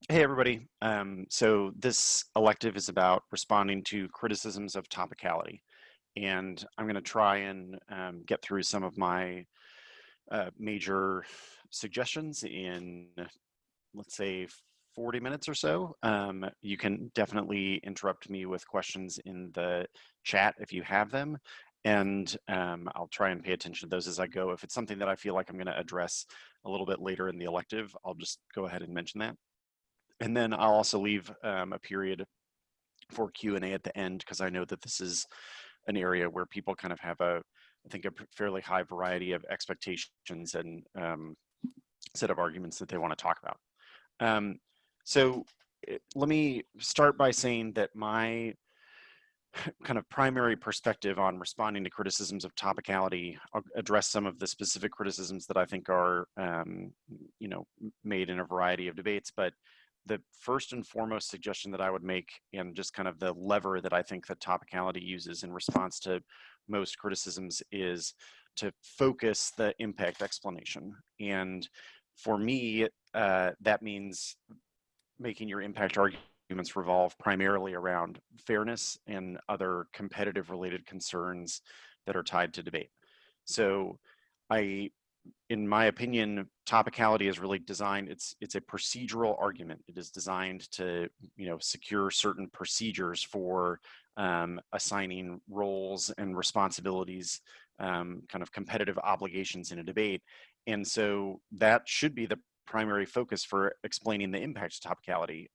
Hey everybody. So this elective is about responding to criticisms of topicality, and I'm going to try and get through some of my major suggestions in, let's say, 40 minutes or so. You can definitely interrupt me with questions in the chat if you have them, and I'll try and pay attention to those as I go. If it's something that I feel like I'm going to address a little bit later in the elective, I'll just go ahead and mention that. And then I'll also leave a period for Q&A at the end, because I know that this is an area where people kind of have I think, a fairly high variety of expectations and set of arguments that they want to talk about. Um, so let me start by saying that my kind of primary perspective on responding to criticisms of topicality, I'll address some of the specific criticisms that I think are, made in a variety of debates, but the first and foremost suggestion that I would make, and just kind of the lever that I think that topicality uses in response to most criticisms, is to focus the impact explanation. And for me, that means making your impact arguments revolve primarily around fairness and other competitive related concerns that are tied to debate. So in my opinion, topicality is really designed, it's a procedural argument. It is designed to, secure certain procedures for assigning roles and responsibilities, kind of competitive obligations in a debate. And so that should be the primary focus for explaining the impact of topicality.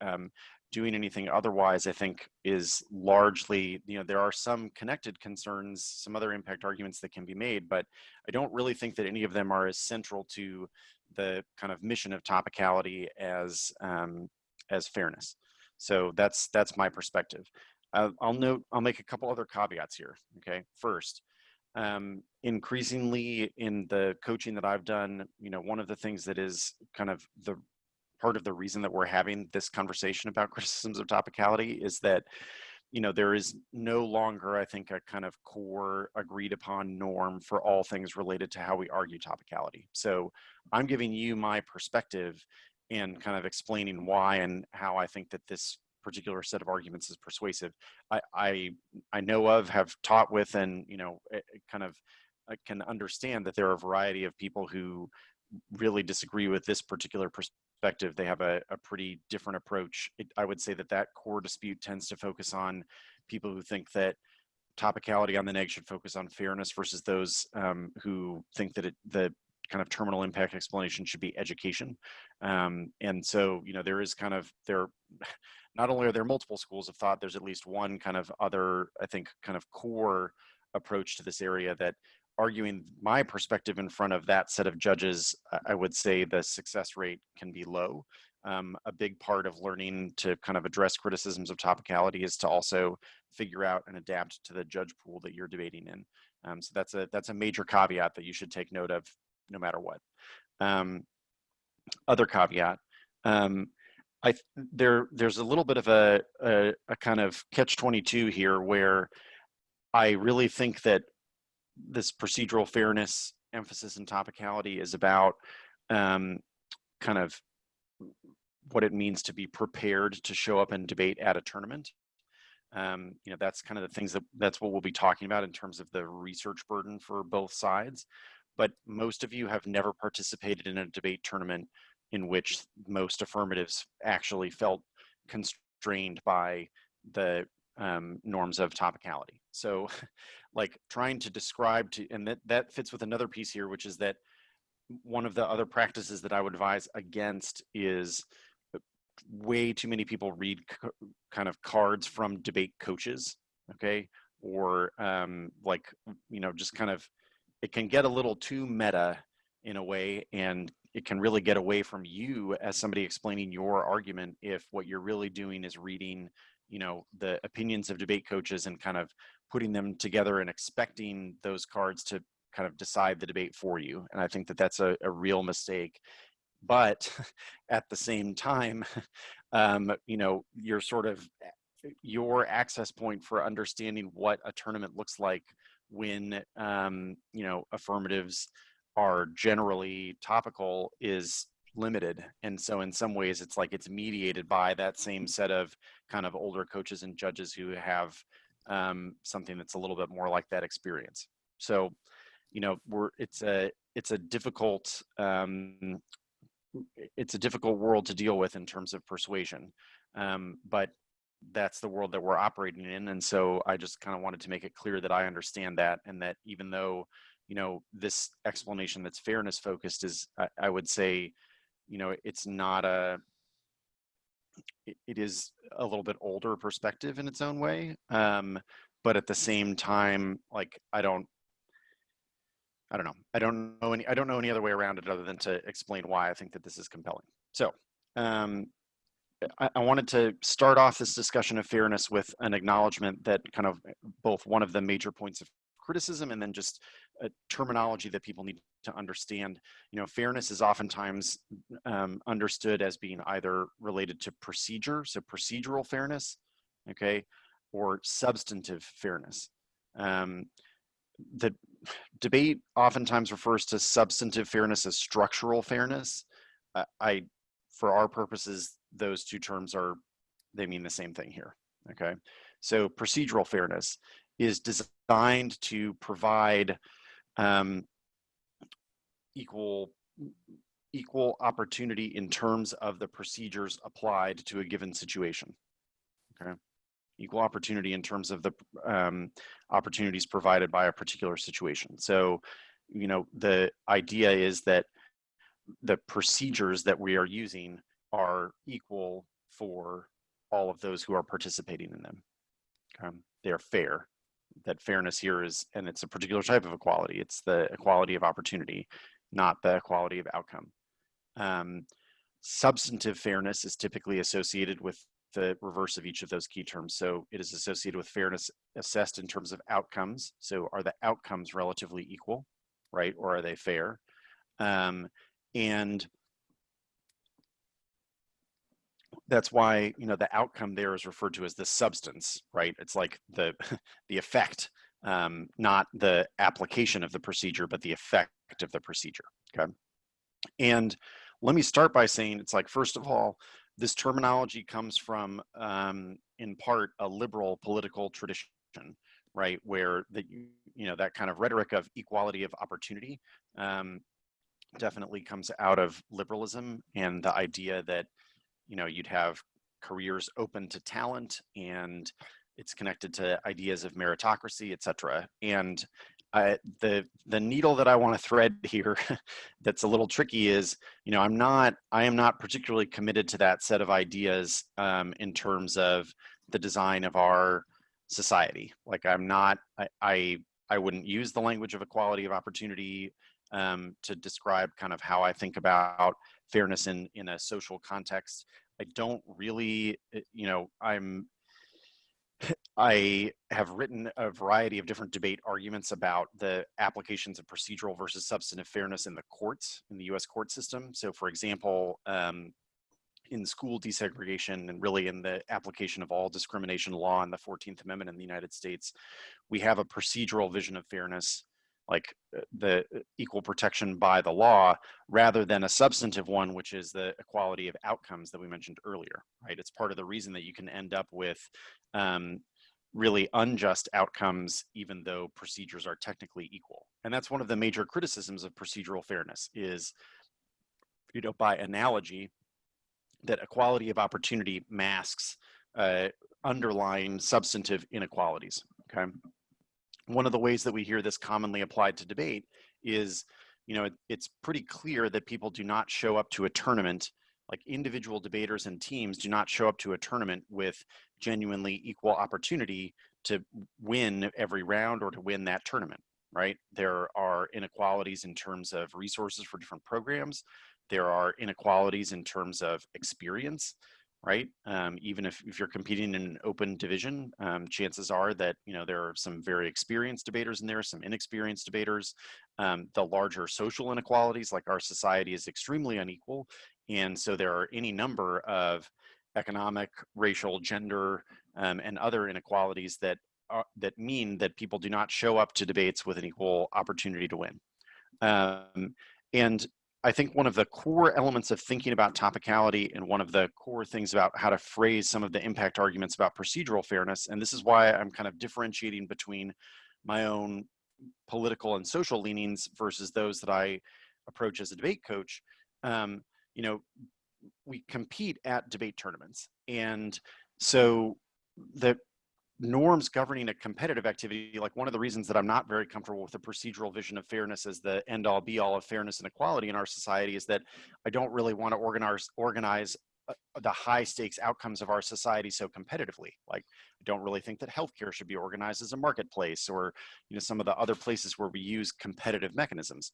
Doing anything otherwise, I think, is largely, there are some connected concerns, some other impact arguments that can be made, but I don't really think that any of them are as central to the kind of mission of topicality as fairness. So that's my perspective. I'll make a couple other caveats here. Okay, first, increasingly in the coaching that I've done, one of the things that is kind of the part of the reason that we're having this conversation about criticisms of topicality is that, there is no longer, I think, a kind of core agreed upon norm for all things related to how we argue topicality. So I'm giving you my perspective and kind of explaining why and how I think that this particular set of arguments is persuasive. I know of, have taught with, and kind of I can understand that there are a variety of people who really disagree with this particular perspective. They have a pretty different approach. I would say that core dispute tends to focus on people who think that topicality on the neg should focus on fairness versus those who think that the kind of terminal impact explanation should be education. And so, there is kind of, not only are there multiple schools of thought, there's at least one kind of other, I think, kind of core approach to this area that, arguing my perspective in front of that set of judges, I would say the success rate can be low. A big part of learning to kind of address criticisms of topicality is to also figure out and adapt to the judge pool that you're debating in. So that's a major caveat that you should take note of no matter what. Other caveat, there's a little bit of a kind of catch-22 here, where I really think that this procedural fairness emphasis in topicality is about kind of what it means to be prepared to show up and debate at a tournament. That's kind of the things that's what we'll be talking about in terms of the research burden for both sides. But most of you have never participated in a debate tournament in which most affirmatives actually felt constrained by the norms of topicality. So like trying to describe and that fits with another piece here, which is that one of the other practices that I would advise against is way too many people read kind of cards from debate coaches, okay? Or just kind of, it can get a little too meta in a way, and it can really get away from you as somebody explaining your argument if what you're really doing is reading, the opinions of debate coaches and kind of putting them together and expecting those cards to kind of decide the debate for you. And I think that that's a real mistake. But at the same time, you're sort of, your access point for understanding what a tournament looks like when, affirmatives are generally topical is limited. And so in some ways, it's like it's mediated by that same set of kind of older coaches and judges who have something that's a little bit more like that experience. So, you know, it's a difficult world to deal with in terms of persuasion, but that's the world that we're operating in. And so I just kind of wanted to make it clear that I understand that, and that even though, you know, this explanation that's fairness focused is, I would say, you know, it's not it is a little bit older perspective in its own way. But at the same time, like, I don't know. I don't know any other way around it other than to explain why I think that this is compelling. So, I wanted to start off this discussion of fairness with an acknowledgement that kind of both one of the major points of criticism and then just a terminology that people need to understand. You know, fairness is oftentimes understood as being either related to procedure, so procedural fairness, okay, or substantive fairness. The debate oftentimes refers to substantive fairness as structural fairness. For our purposes, those two terms they mean the same thing here, okay? So procedural fairness is designed to provide equal opportunity in terms of the procedures applied to a given situation, okay? Equal opportunity in terms of the opportunities provided by a particular situation. So, you know, the idea is that the procedures that we are using are equal for all of those who are participating in them. They are fair. That fairness here is, and it's a particular type of equality. It's the equality of opportunity, not the equality of outcome. Substantive fairness is typically associated with the reverse of each of those key terms. So it is associated with fairness assessed in terms of outcomes. So are the outcomes relatively equal, right? Or are they fair? And that's why, you know, the outcome there is referred to as the substance, right? It's like the effect, not the application of the procedure, but the effect of the procedure, okay? And let me start by saying, it's like, first of all, this terminology comes from, in part, a liberal political tradition, right? Where you know, that kind of rhetoric of equality of opportunity definitely comes out of liberalism, and the idea that, you know, you'd have careers open to talent, and it's connected to ideas of meritocracy, et cetera. And the needle that I want to thread here that's a little tricky is, you know, I am not particularly committed to that set of ideas in terms of the design of our society. Like, I wouldn't use the language of equality of opportunity to describe kind of how I think about fairness in a social context. I don't really, you know, I have written a variety of different debate arguments about the applications of procedural versus substantive fairness in the courts, in the US court system. So for example, in school desegregation and really in the application of all discrimination law in the 14th Amendment in the United States, we have a procedural vision of fairness, like the equal protection by the law, rather than a substantive one, which is the equality of outcomes that we mentioned earlier, right? It's part of the reason that you can end up with really unjust outcomes, even though procedures are technically equal. And that's one of the major criticisms of procedural fairness is, you know, by analogy, that equality of opportunity masks underlying substantive inequalities, okay? One of the ways that we hear this commonly applied to debate is, you know, it's pretty clear that people do not show up to a tournament, like individual debaters and teams do not show up to a tournament with genuinely equal opportunity to win every round or to win that tournament, right? There are inequalities in terms of resources for different programs. There are inequalities in terms of experience, right? Even if you're competing in an open division, chances are that, you know, there are some very experienced debaters in there, some inexperienced debaters. The larger social inequalities, like our society is extremely unequal. And so there are any number of economic, racial, gender, and other inequalities that mean that people do not show up to debates with an equal opportunity to win. And I think one of the core elements of thinking about topicality and one of the core things about how to phrase some of the impact arguments about procedural fairness, and this is why I'm kind of differentiating between my own political and social leanings versus those that I approach as a debate coach. You know, we compete at debate tournaments. And so the norms governing a competitive activity, like one of the reasons that I'm not very comfortable with the procedural vision of fairness as the end all be all of fairness and equality in our society, is that I don't really want to organize the high stakes outcomes of our society so competitively. Like, I don't really think that healthcare should be organized as a marketplace, or, you know, some of the other places where we use competitive mechanisms.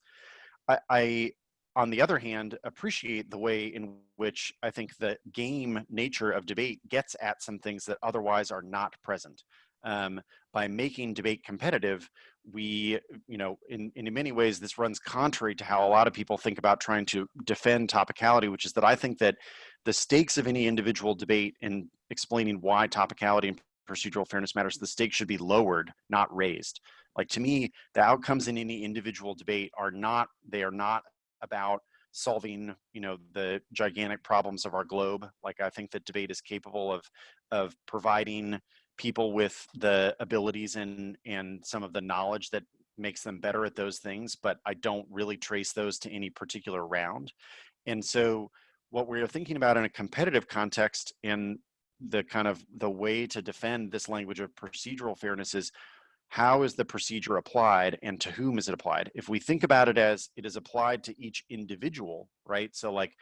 I, on the other hand, appreciate the way in which I think the game nature of debate gets at some things that otherwise are not present. By making debate competitive, we, you know, in many ways, this runs contrary to how a lot of people think about trying to defend topicality, which is that I think that the stakes of any individual debate in explaining why topicality and procedural fairness matters, the stakes should be lowered, not raised. Like, to me, the outcomes in any individual debate are not about solving, you know, the gigantic problems of our globe. Like, I think that debate is capable of providing people with the abilities and some of the knowledge that makes them better at those things, but I don't really trace those to any particular round. And so what we're thinking about in a competitive context, and the kind of the way to defend this language of procedural fairness, is how is the procedure applied and to whom is it applied? If we think about it as it is applied to each individual, right? So like,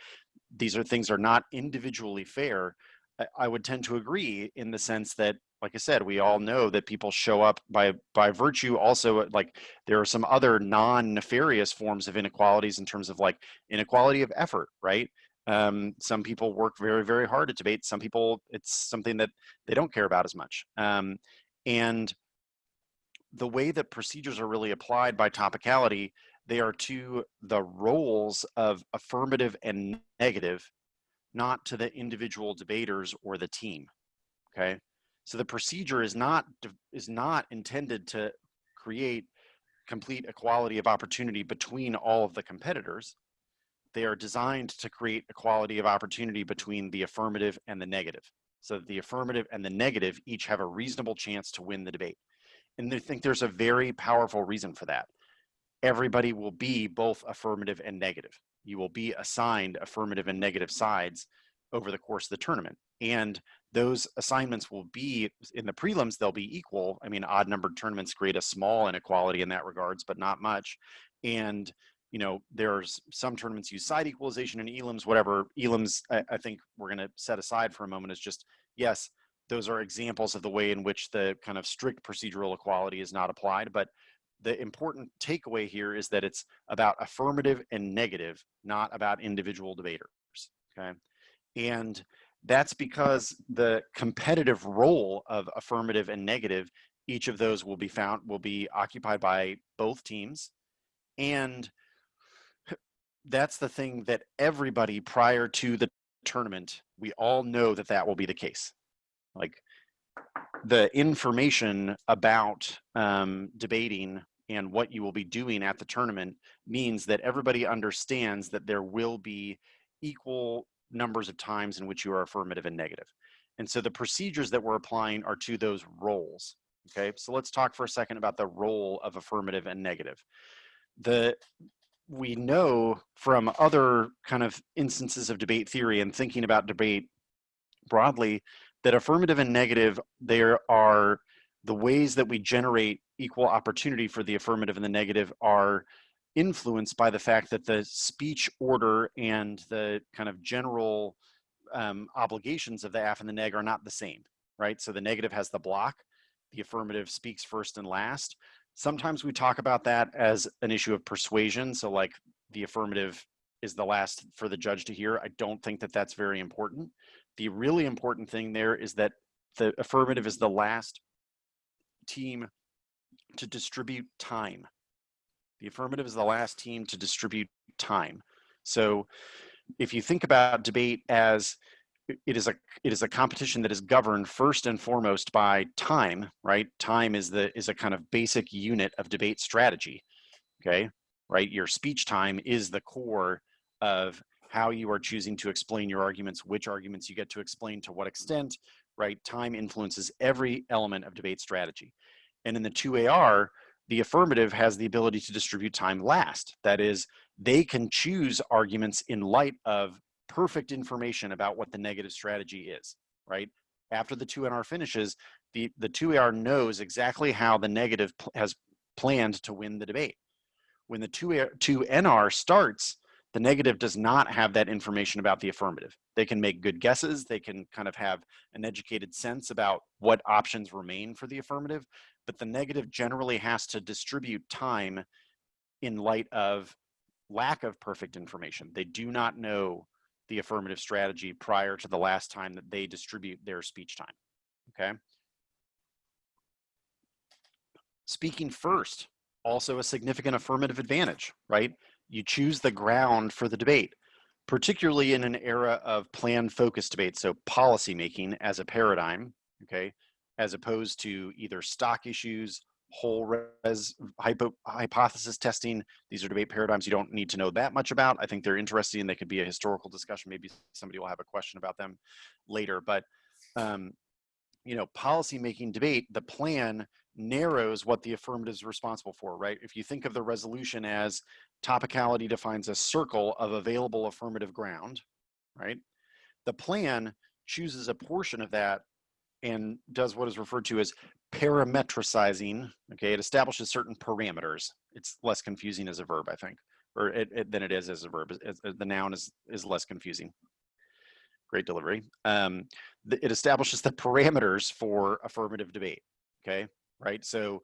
these are things are not individually fair. I would tend to agree in the sense that, like I said, we all know that people show up by virtue. Also, like, there are some other non-nefarious forms of inequalities in terms of like inequality of effort, right? Some people work very, very hard at debate. Some people, it's something that they don't care about as much. And the way that procedures are really applied by topicality, they are to the roles of affirmative and negative, not to the individual debaters or the team. Okay, so the procedure is not intended to create complete equality of opportunity between all of the competitors. They are designed to create equality of opportunity between the affirmative and the negative, so that the affirmative and the negative each have a reasonable chance to win the debate. And I think there's a very powerful reason for that. Everybody will be both affirmative and negative. You will be assigned affirmative and negative sides over the course of the tournament. And those assignments will be, in the prelims, they'll be equal. I mean, odd numbered tournaments create a small inequality in that regards, but not much. And, you know, there's some tournaments use side equalization and elims, whatever. Elims, I think we're going to set aside for a moment as just, yes, those are examples of the way in which the kind of strict procedural equality is not applied. But the important takeaway here is that it's about affirmative and negative, not about individual debaters, okay? And that's because the competitive role of affirmative and negative, each of those will be occupied by both teams. And that's the thing that everybody prior to the tournament, we all know that that will be the case. Like, the information about debating and what you will be doing at the tournament means that everybody understands that there will be equal numbers of times in which you are affirmative and negative. And so the procedures that we're applying are to those roles. Okay, so let's talk for a second about the role of affirmative and negative. We know from other kind of instances of debate theory and thinking about debate broadly that affirmative and negative, there are the ways that we generate equal opportunity for the affirmative and the negative are influenced by the fact that the speech order and the kind of general obligations of the aff and the neg are not the same, right? So the negative has the block, the affirmative speaks first and last. Sometimes we talk about that as an issue of persuasion. So like, the affirmative is the last for the judge to hear. I don't think that that's very important. The really important thing there is that the affirmative is the last team to distribute time. The affirmative is the last team to distribute time. So if you think about debate as it is a competition that is governed first and foremost by time, right? Time is a kind of basic unit of debate strategy, okay? Right? Your speech time is the core of how you are choosing to explain your arguments, which arguments you get to explain to what extent, right? Time influences every element of debate strategy. And in the 2AR, the affirmative has the ability to distribute time last. That is, they can choose arguments in light of perfect information about what the negative strategy is, right? After the 2NR finishes, the 2AR knows exactly how the negative has planned to win the debate. When the 2NR starts, the negative does not have that information about the affirmative. They can make good guesses. They can kind of have an educated sense about what options remain for the affirmative, but the negative generally has to distribute time in light of lack of perfect information. They do not know the affirmative strategy prior to the last time that they distribute their speech time, okay? Speaking first, also a significant affirmative advantage, right? You choose the ground for the debate, particularly in an era of plan focused debate, so policy making as a paradigm, okay, as opposed to either stock issues, whole res hypothesis testing. These are debate paradigms you don't need to know that much about. I think they're interesting and they could be a historical discussion. Maybe somebody will have a question about them later, but you know, policy making debate, the plan narrows what the affirmative is responsible for, right? If you think of the resolution as topicality defines a circle of available affirmative ground, right? The plan chooses a portion of that and does what is referred to as parametricizing, okay? It establishes certain parameters. It's less confusing as a verb, I think, or than it is as a verb. The noun is less confusing. Great delivery. It establishes the parameters for affirmative debate, okay? Right, so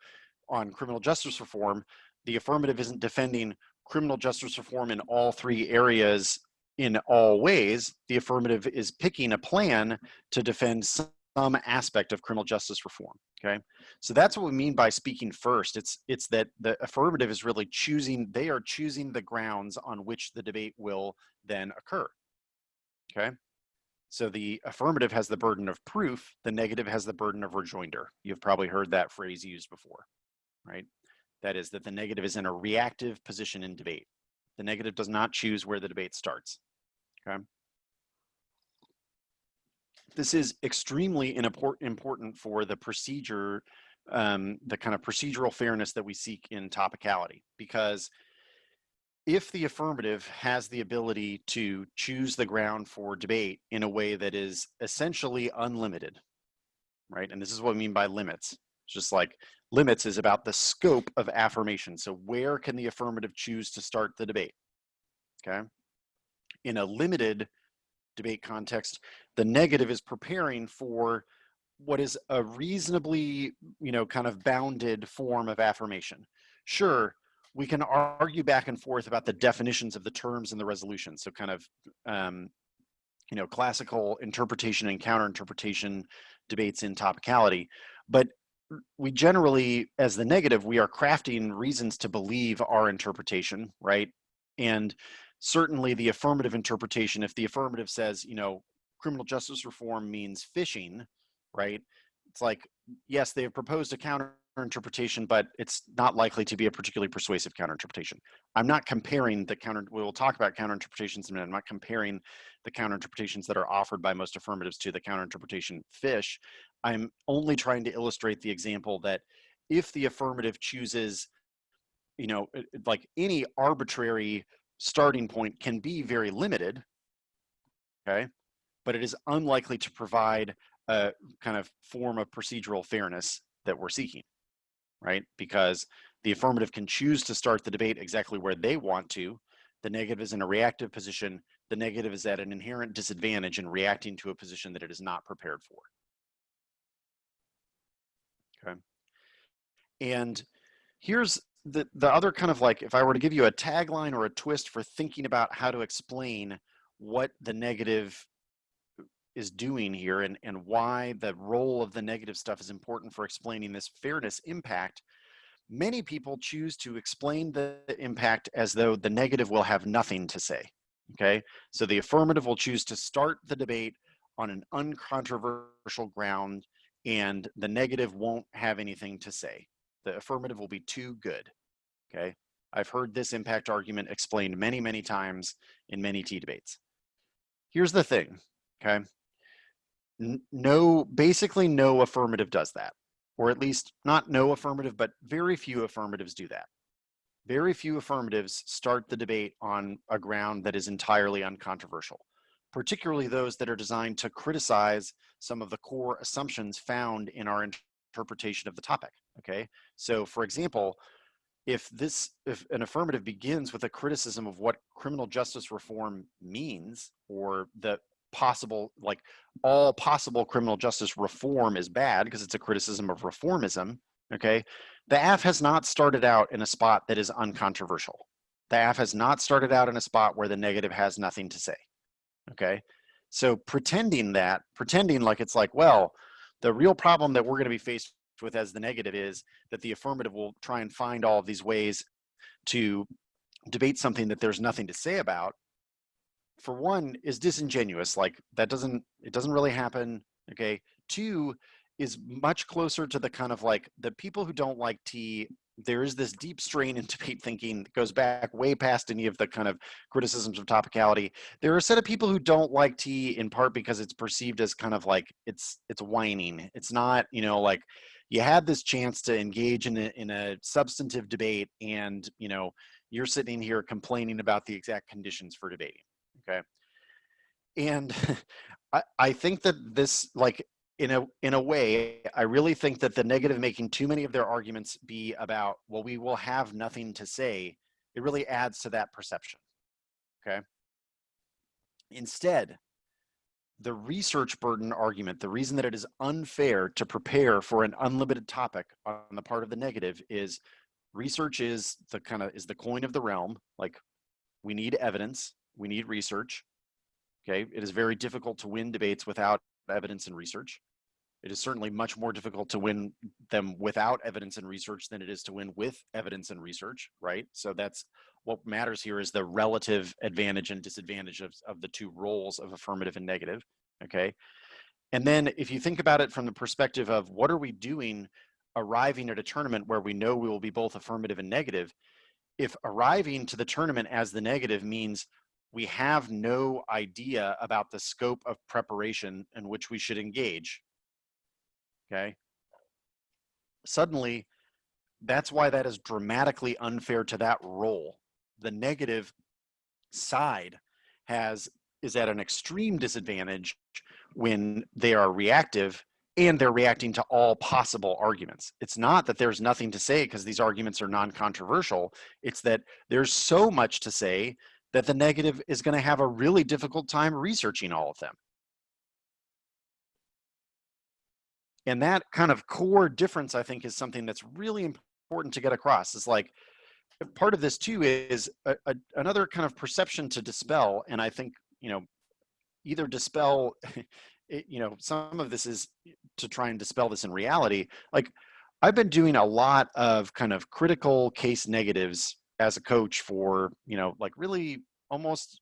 on criminal justice reform, the affirmative isn't defending criminal justice reform in all three areas in all ways. The affirmative is picking a plan to defend some aspect of criminal justice reform, okay? So that's what we mean by speaking first. It's that the affirmative is really choosing, they are choosing the grounds on which the debate will then occur, okay? So the affirmative has the burden of proof, the negative has the burden of rejoinder. You've probably heard that phrase used before, right? That is that the negative is in a reactive position in debate. The negative does not choose where the debate starts, okay? This is extremely important for the procedure, the kind of procedural fairness that we seek in topicality, because if the affirmative has the ability to choose the ground for debate in a way that is essentially unlimited, right? And this is what we mean by limits. It's just like limits is about the scope of affirmation. So where can the affirmative choose to start the debate, okay? In a limited debate context, the negative is preparing for what is a reasonably, you know, kind of bounded form of affirmation. Sure, we can argue back and forth about the definitions of the terms in the resolution. So kind of, you know, classical interpretation and counter-interpretation debates in topicality. But we generally, as the negative, we are crafting reasons to believe our interpretation, right? And certainly the affirmative interpretation, if the affirmative says, you know, criminal justice reform means fishing, right? It's like, yes, they have proposed a counter interpretation, but it's not likely to be a particularly persuasive counter interpretation. I'm not comparing the counter, we'll talk about counter interpretations in a minute. I'm not comparing the counter interpretations that are offered by most affirmatives to the counter interpretation fish. I'm only trying to illustrate the example that if the affirmative chooses, you know, like any arbitrary starting point can be very limited, okay? But it is unlikely to provide a kind of form of procedural fairness that we're seeking, right? Because the affirmative can choose to start the debate exactly where they want to. The negative is in a reactive position. The negative is at an inherent disadvantage in reacting to a position that it is not prepared for. Okay. And here's the other kind of like, if I were to give you a tagline or a twist for thinking about how to explain what the negative is doing here and why the role of the negative stuff is important for explaining this fairness impact, many people choose to explain the impact as though the negative will have nothing to say, okay? So the affirmative will choose to start the debate on an uncontroversial ground and the negative won't have anything to say. The affirmative will be too good, okay? I've heard this impact argument explained many, many times in many T debates. Here's the thing, okay? Basically no affirmative does that, or at least not no affirmative, but very few affirmatives do that. Very few affirmatives start the debate on a ground that is entirely uncontroversial, particularly those that are designed to criticize some of the core assumptions found in our interpretation of the topic, okay? So for example, if an affirmative begins with a criticism of what criminal justice reform means, or the possible, like all possible criminal justice reform is bad because it's a criticism of reformism, okay, the AF has not started out in a spot that is uncontroversial. The AF has not started out in a spot where the negative has nothing to say, okay? So pretending like it's like, well, the real problem that we're going to be faced with as the negative is that the affirmative will try and find all of these ways to debate something that there's nothing to say about, for one, is disingenuous. Like it doesn't really happen, okay? Two, is much closer to the kind of like the people who don't like tea. There is this deep strain in debate thinking that goes back way past any of the kind of criticisms of topicality. There are a set of people who don't like tea in part because it's perceived as kind of like it's whining. It's not, you know, like you had this chance to engage in a substantive debate, and you know you're sitting here complaining about the exact conditions for debating. Okay, and I think that this, like, in a way, I really think that the negative making too many of their arguments be about, well, we will have nothing to say, it really adds to that perception, okay? Instead, the research burden argument, the reason that it is unfair to prepare for an unlimited topic on the part of the negative is research is the coin of the realm. Like, we need evidence, we need research, okay? It is very difficult to win debates without evidence and research. It is certainly much more difficult to win them without evidence and research than it is to win with evidence and research, right? So that's what matters here, is the relative advantage and disadvantage of the two roles of affirmative and negative, okay? And then if you think about it from the perspective of what are we doing arriving at a tournament where we know we will be both affirmative and negative, if arriving to the tournament as the negative means we have no idea about the scope of preparation in which we should engage, okay, suddenly that's why that is dramatically unfair to that role. The negative side is at an extreme disadvantage when they are reactive and they're reacting to all possible arguments. It's not that there's nothing to say because these arguments are non-controversial. It's that there's so much to say that the negative is going to have a really difficult time researching all of them. And that kind of core difference, I think, is something that's really important to get across. Is like, part of this too is another kind of perception to dispel. And I think, you know, either dispel, you know, some of this is to try and dispel this in reality. Like, I've been doing a lot of kind of critical case negatives as a coach for, you know, like really almost,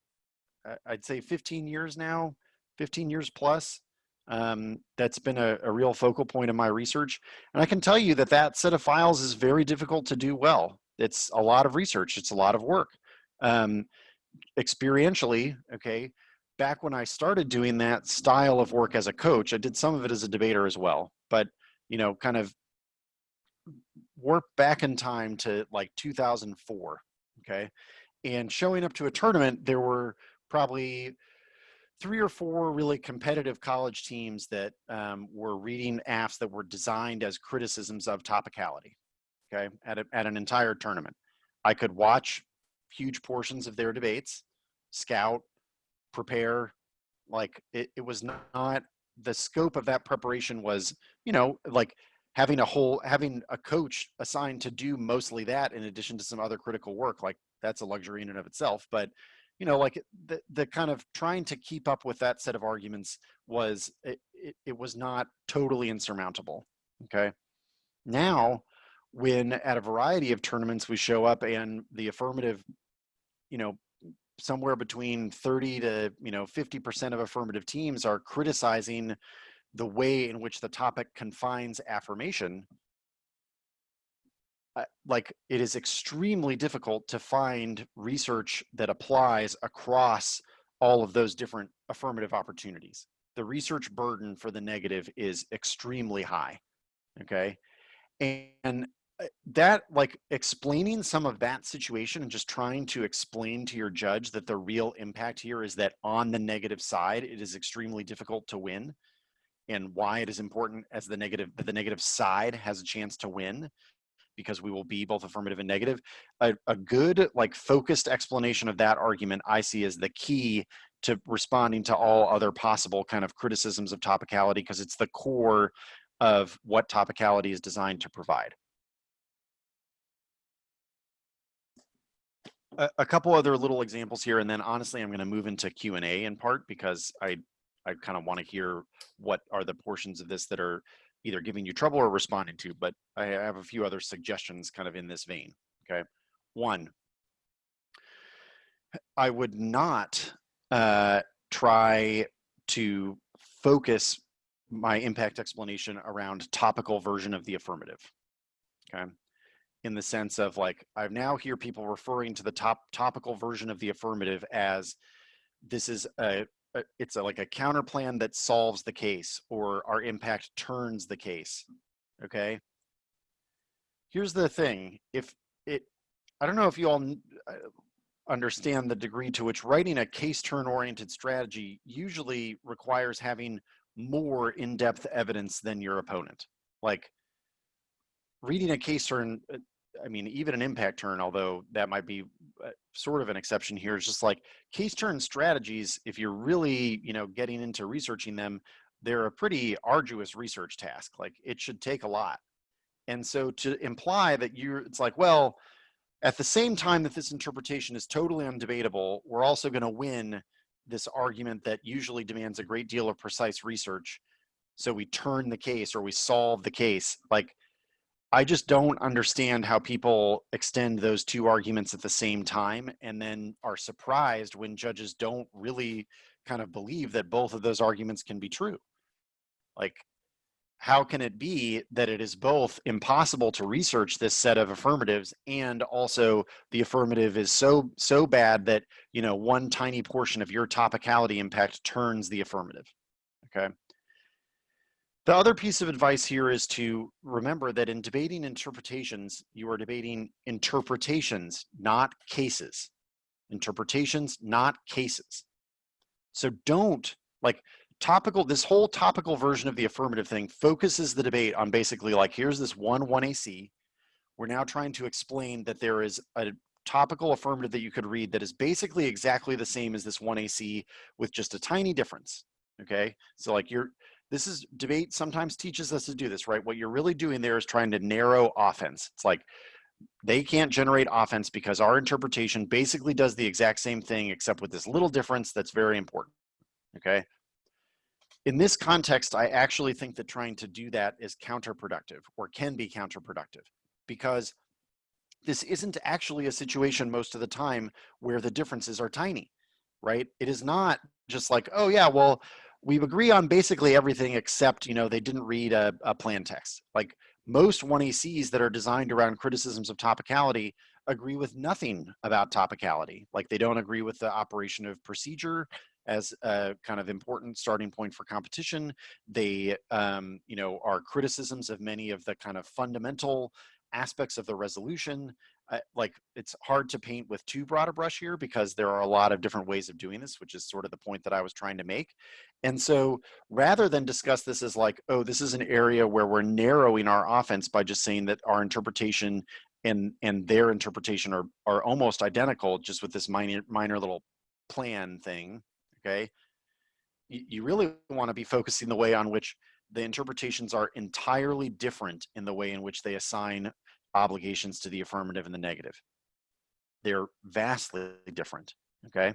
I'd say 15 years now, 15 years plus. That's been a real focal point of my research. And I can tell you that that set of files is very difficult to do well. It's a lot of research. It's a lot of work. Experientially, okay, back when I started doing that style of work as a coach, I did some of it as a debater as well. But, you know, kind of work back in time to like 2004, okay? And showing up to a tournament, there were probably 3 or 4 really competitive college teams that were reading AFs that were designed as criticisms of topicality, okay, at an entire tournament. I could watch huge portions of their debates, scout, prepare. Like, it was not, the scope of that preparation was, you know, like having a coach assigned to do mostly that in addition to some other critical work. Like, that's a luxury in and of itself. But, you know, like the kind of trying to keep up with that set of arguments was, it was not totally insurmountable, okay? Now, when at a variety of tournaments we show up and the affirmative, you know, somewhere between 30 to, you know, 50% of affirmative teams are criticizing the way in which the topic confines affirmation, like it is extremely difficult to find research that applies across all of those different affirmative opportunities. The research burden for the negative is extremely high, okay? And that, like, explaining some of that situation and just trying to explain to your judge that the real impact here is that on the negative side, it is extremely difficult to win, and why it is important as the negative side has a chance to win, because we will be both affirmative and negative. A good, like, focused explanation of that argument I see as the key to responding to all other possible kind of criticisms of topicality, because it's the core of what topicality is designed to provide. A couple other little examples here, and then honestly, I'm going to move into Q&A in part, because I kind of want to hear what are the portions of this that are either giving you trouble or responding to, but I have a few other suggestions kind of in this vein, okay? One, I would not try to focus my impact explanation around topical version of the affirmative, okay? In the sense of, like, I now hear people referring to the topical version of the affirmative as this is it's like a counter plan that solves the case, or our impact turns the case, okay? Here's the thing, I don't know if you all understand the degree to which writing a case turn oriented strategy usually requires having more in-depth evidence than your opponent. Like, reading a case turn, I mean, even an impact turn, although that might be sort of an exception here, is just like case turn strategies, if you're really, you know, getting into researching them, they're a pretty arduous research task. Like, it should take a lot. And so to imply that it's like, well, at the same time that this interpretation is totally undebatable, we're also going to win this argument that usually demands a great deal of precise research, so we turn the case or we solve the case. Like, I just don't understand how people extend those two arguments at the same time and then are surprised when judges don't really kind of believe that both of those arguments can be true. Like, how can it be that it is both impossible to research this set of affirmatives, and also the affirmative is so bad that, you know, one tiny portion of your topicality impact turns the affirmative, okay? The other piece of advice here is to remember that in debating interpretations, you are debating interpretations, not cases. Interpretations, not cases. So don't, like, this whole topical version of the affirmative thing focuses the debate on basically, like, here's this 1AC. We're now trying to explain that there is a topical affirmative that you could read that is basically exactly the same as this 1AC with just a tiny difference, okay? So, like, this is debate sometimes teaches us to do this, right? What you're really doing there is trying to narrow offense. It's like, they can't generate offense because our interpretation basically does the exact same thing, except with this little difference that's very important, okay? In this context, I actually think that trying to do that is counterproductive, or can be counterproductive, because this isn't actually a situation most of the time where the differences are tiny, right? It is not just like, oh yeah, well, we agree on basically everything except, you know, they didn't read a plan text. Like, most 1ACs that are designed around criticisms of topicality agree with nothing about topicality. Like, they don't agree with the operation of procedure as a kind of important starting point for competition. They, you know, are criticisms of many of the kind of fundamental aspects of the resolution. Like, it's hard to paint with too broad a brush here, because there are a lot of different ways of doing this, which is sort of the point that I was trying to make. And so rather than discuss this as like, oh, this is an area where we're narrowing our offense by just saying that our interpretation and their interpretation are almost identical, just with this minor little plan thing, okay? You really want to be focusing the way on which the interpretations are entirely different in the way in which they assign obligations to the affirmative and the negative. They're vastly different, okay?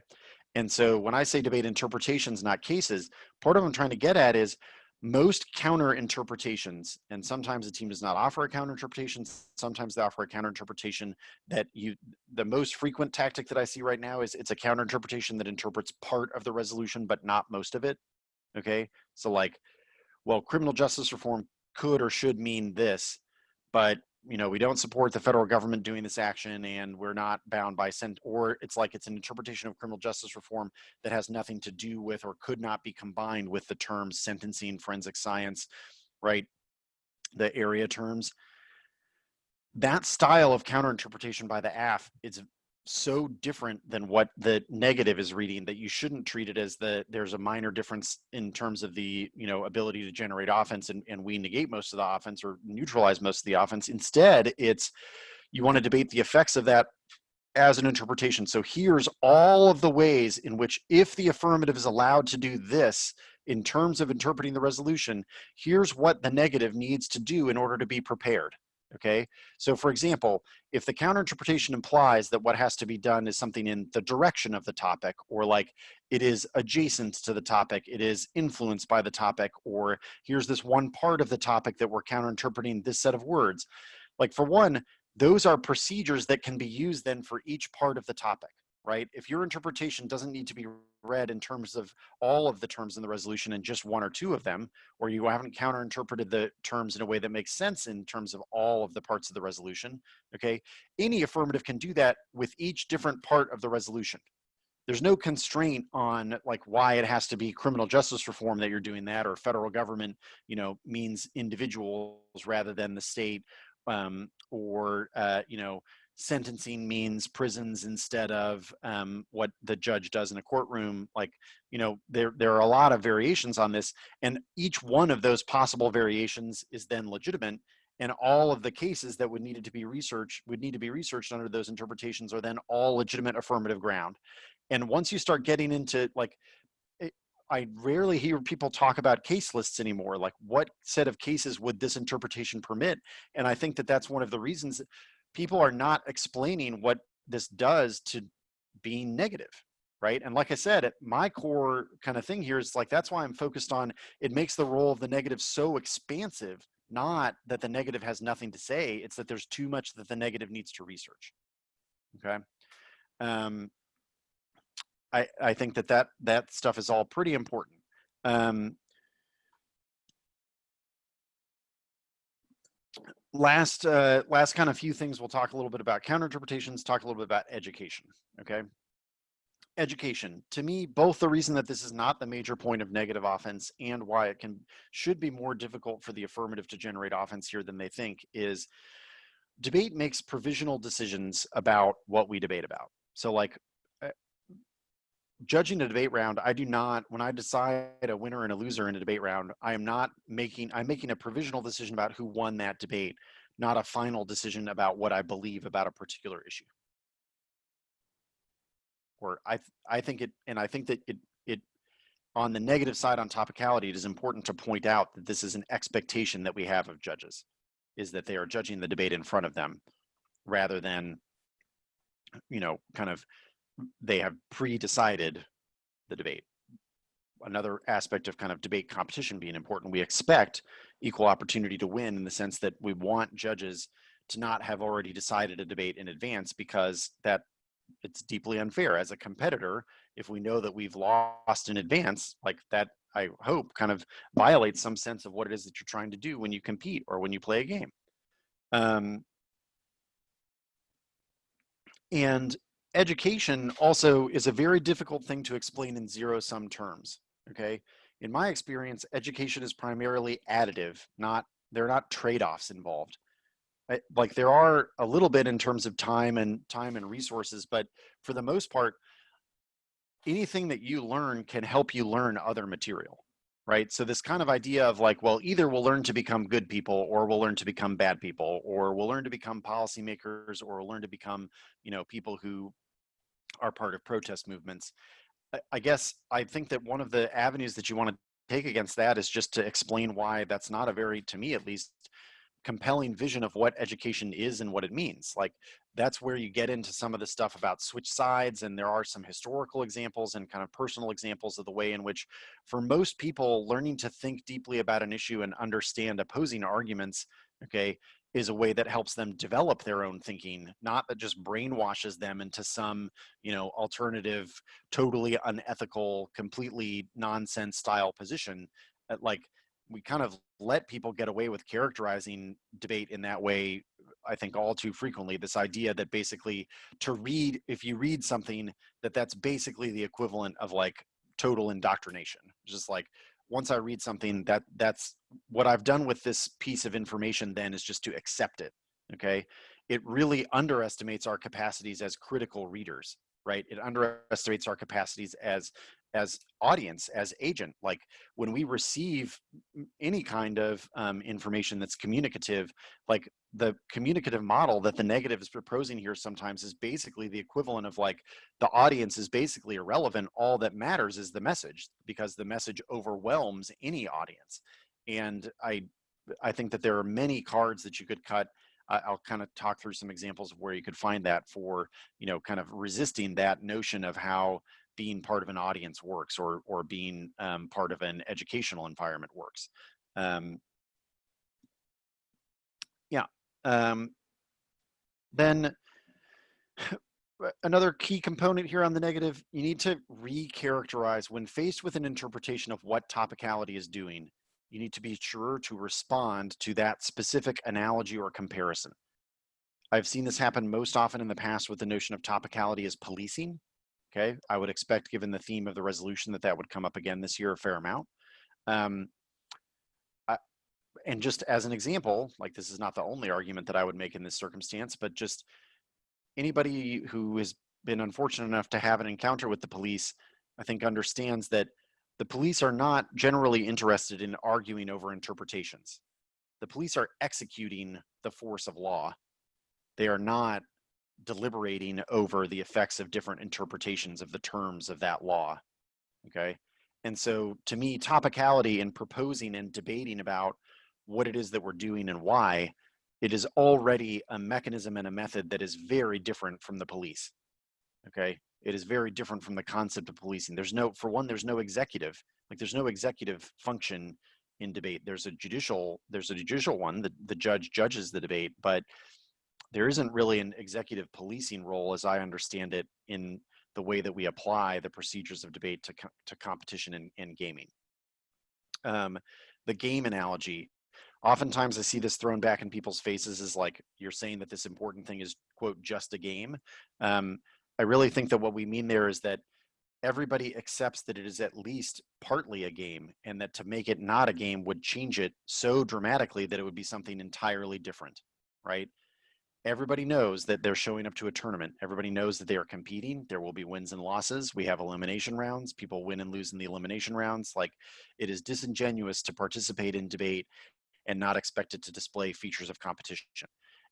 And so when I say debate interpretations, not cases, part of what I'm trying to get at is most counter interpretations, and sometimes the team does not offer a counter interpretation, sometimes they offer a counter interpretation that the most frequent tactic that I see right now is it's a counter interpretation that interprets part of the resolution, but not most of it, okay? So, like, well, criminal justice reform could or should mean this, but we don't support the federal government doing this action, and we're not bound by or it's like it's an interpretation of criminal justice reform that has nothing to do with or could not be combined with the terms sentencing, forensic science, right? The area terms. That style of counterinterpretation by the AF is so different than what the negative is reading that you shouldn't treat it as there's a minor difference in terms of the ability to generate offense, and we negate most of the offense or neutralize most of the offense. Instead, it's you want to debate the effects of that as an interpretation. So here's all of the ways in which, if the affirmative is allowed to do this in terms of interpreting the resolution, here's what the negative needs to do in order to be prepared. Okay, so for example, if the counterinterpretation implies that what has to be done is something in the direction of the topic, or like it is adjacent to the topic, it is influenced by the topic, or here's this one part of the topic that we're counterinterpreting this set of words. Like, for one, those are procedures that can be used then for each part of the topic, right? If your interpretation doesn't need to be read in terms of all of the terms in the resolution and just one or two of them, or you haven't counterinterpreted the terms in a way that makes sense in terms of all of the parts of the resolution, okay? Any affirmative can do that with each different part of the resolution. There's no constraint on like why it has to be criminal justice reform that you're doing that, or federal government, means individuals rather than the state, or sentencing means prisons instead of what the judge does in a courtroom. Like, there are a lot of variations on this, and each one of those possible variations is then legitimate. And all of the cases that would need to be researched under those interpretations are then all legitimate affirmative ground. And once you start getting into like, I rarely hear people talk about case lists anymore. Like, what set of cases would this interpretation permit? And I think that that's one of the reasons that people are not explaining what this does to being negative, right? And like I said, my core kind of thing here is like, that's why I'm focused on, it makes the role of the negative so expansive, not that the negative has nothing to say, it's that there's too much that the negative needs to research, okay? I think that stuff is all pretty important. Last kind of few things, we'll talk a little bit about counterinterpretations, talk a little bit about education, okay? Education, to me, both the reason that this is not the major point of negative offense and why it should be more difficult for the affirmative to generate offense here than they think, is debate makes provisional decisions about what we debate about. So like, judging a debate round, I do not, when I decide a winner and a loser in a debate round, I'm making a provisional decision about who won that debate, not a final decision about what I believe about a particular issue. Or I think that it on the negative side, on topicality, it is important to point out that this is an expectation that we have of judges, is that they are judging the debate in front of them rather than, kind of, they have pre-decided the debate. Another aspect of kind of debate competition being important, we expect equal opportunity to win, in the sense that we want judges to not have already decided a debate in advance, because that it's deeply unfair. As a competitor, if we know that we've lost in advance, like that, I hope kind of violates some sense of what it is that you're trying to do when you compete or when you play a game. And education also is a very difficult thing to explain in zero-sum terms, okay? In my experience, education is primarily additive, there are not trade-offs involved. Like, there are a little bit in terms of time and resources, but for the most part, anything that you learn can help you learn other material, right? So this kind of idea of like, well, either we'll learn to become good people, or we'll learn to become bad people, or we'll learn to become policymakers, or we'll learn to become, people who are part of protest movements. I guess I think that one of the avenues that you want to take against that is just to explain why that's not a very, to me at least, compelling vision of what education is and what it means. Like, that's where you get into some of the stuff about switch sides, and there are some historical examples and kind of personal examples of the way in which, for most people, learning to think deeply about an issue and understand opposing arguments, okay, is a way that helps them develop their own thinking, not that just brainwashes them into some, alternative, totally unethical, completely nonsense style position. Like, we kind of let people get away with characterizing debate in that way, I think all too frequently, this idea that basically if you read something, that's basically the equivalent of like total indoctrination. Just like, once I read something, that's what I've done with this piece of information then is just to accept it, okay? It really underestimates our capacities as critical readers, right? It underestimates our capacities as audience, as agent. Like, when we receive any kind of information that's communicative, like the communicative model that the negative is proposing here sometimes is basically the equivalent of like, the audience is basically irrelevant. All that matters is the message, because the message overwhelms any audience. And I think that there are many cards that you could cut. I'll kind of talk through some examples of where you could find that for, kind of resisting that notion of how being part of an audience works, or being part of an educational environment works. Yeah. Then another key component here on the negative, you need to recharacterize when faced with an interpretation of what topicality is doing. You need to be sure to respond to that specific analogy or comparison. I've seen this happen most often in the past with the notion of topicality as policing. Okay, I would expect, given the theme of the resolution, that would come up again this year a fair amount. And just as an example, like, this is not the only argument that I would make in this circumstance, but just anybody who has been unfortunate enough to have an encounter with the police, I think, understands that the police are not generally interested in arguing over interpretations. The police are executing the force of law. They are not deliberating over the effects of different interpretations of the terms of that law, okay? And so, to me, topicality and proposing and debating about what it is that we're doing and why, it is already a mechanism and a method that is very different from the police, okay? It is very different from the concept of policing. There's no executive, like, there's no executive function in debate. There's a judicial one. The judge judges the debate, but there isn't really an executive policing role, as I understand it, in the way that we apply the procedures of debate to competition and gaming. The game analogy, oftentimes I see this thrown back in people's faces as like, you're saying that this important thing is, quote, just a game. I really think that what we mean there is that everybody accepts that it is at least partly a game, and that to make it not a game would change it so dramatically that it would be something entirely different, right? Everybody knows that they're showing up to a tournament. Everybody knows that they are competing. There will be wins and losses. We have elimination rounds. People win and lose in the elimination rounds. Like, it is disingenuous to participate in debate and not expect it to display features of competition.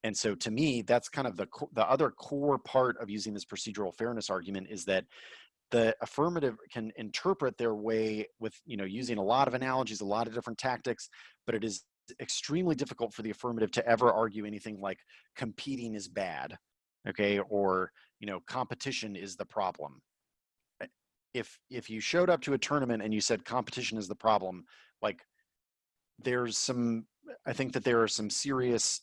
And so, to me, that's kind of the other core part of using this procedural fairness argument, is that the affirmative can interpret their way with, using a lot of analogies, a lot of different tactics, but it is extremely difficult for the affirmative to ever argue anything like competing is bad, okay, or competition is the problem. If you showed up to a tournament and you said competition is the problem, like, I think that there are some serious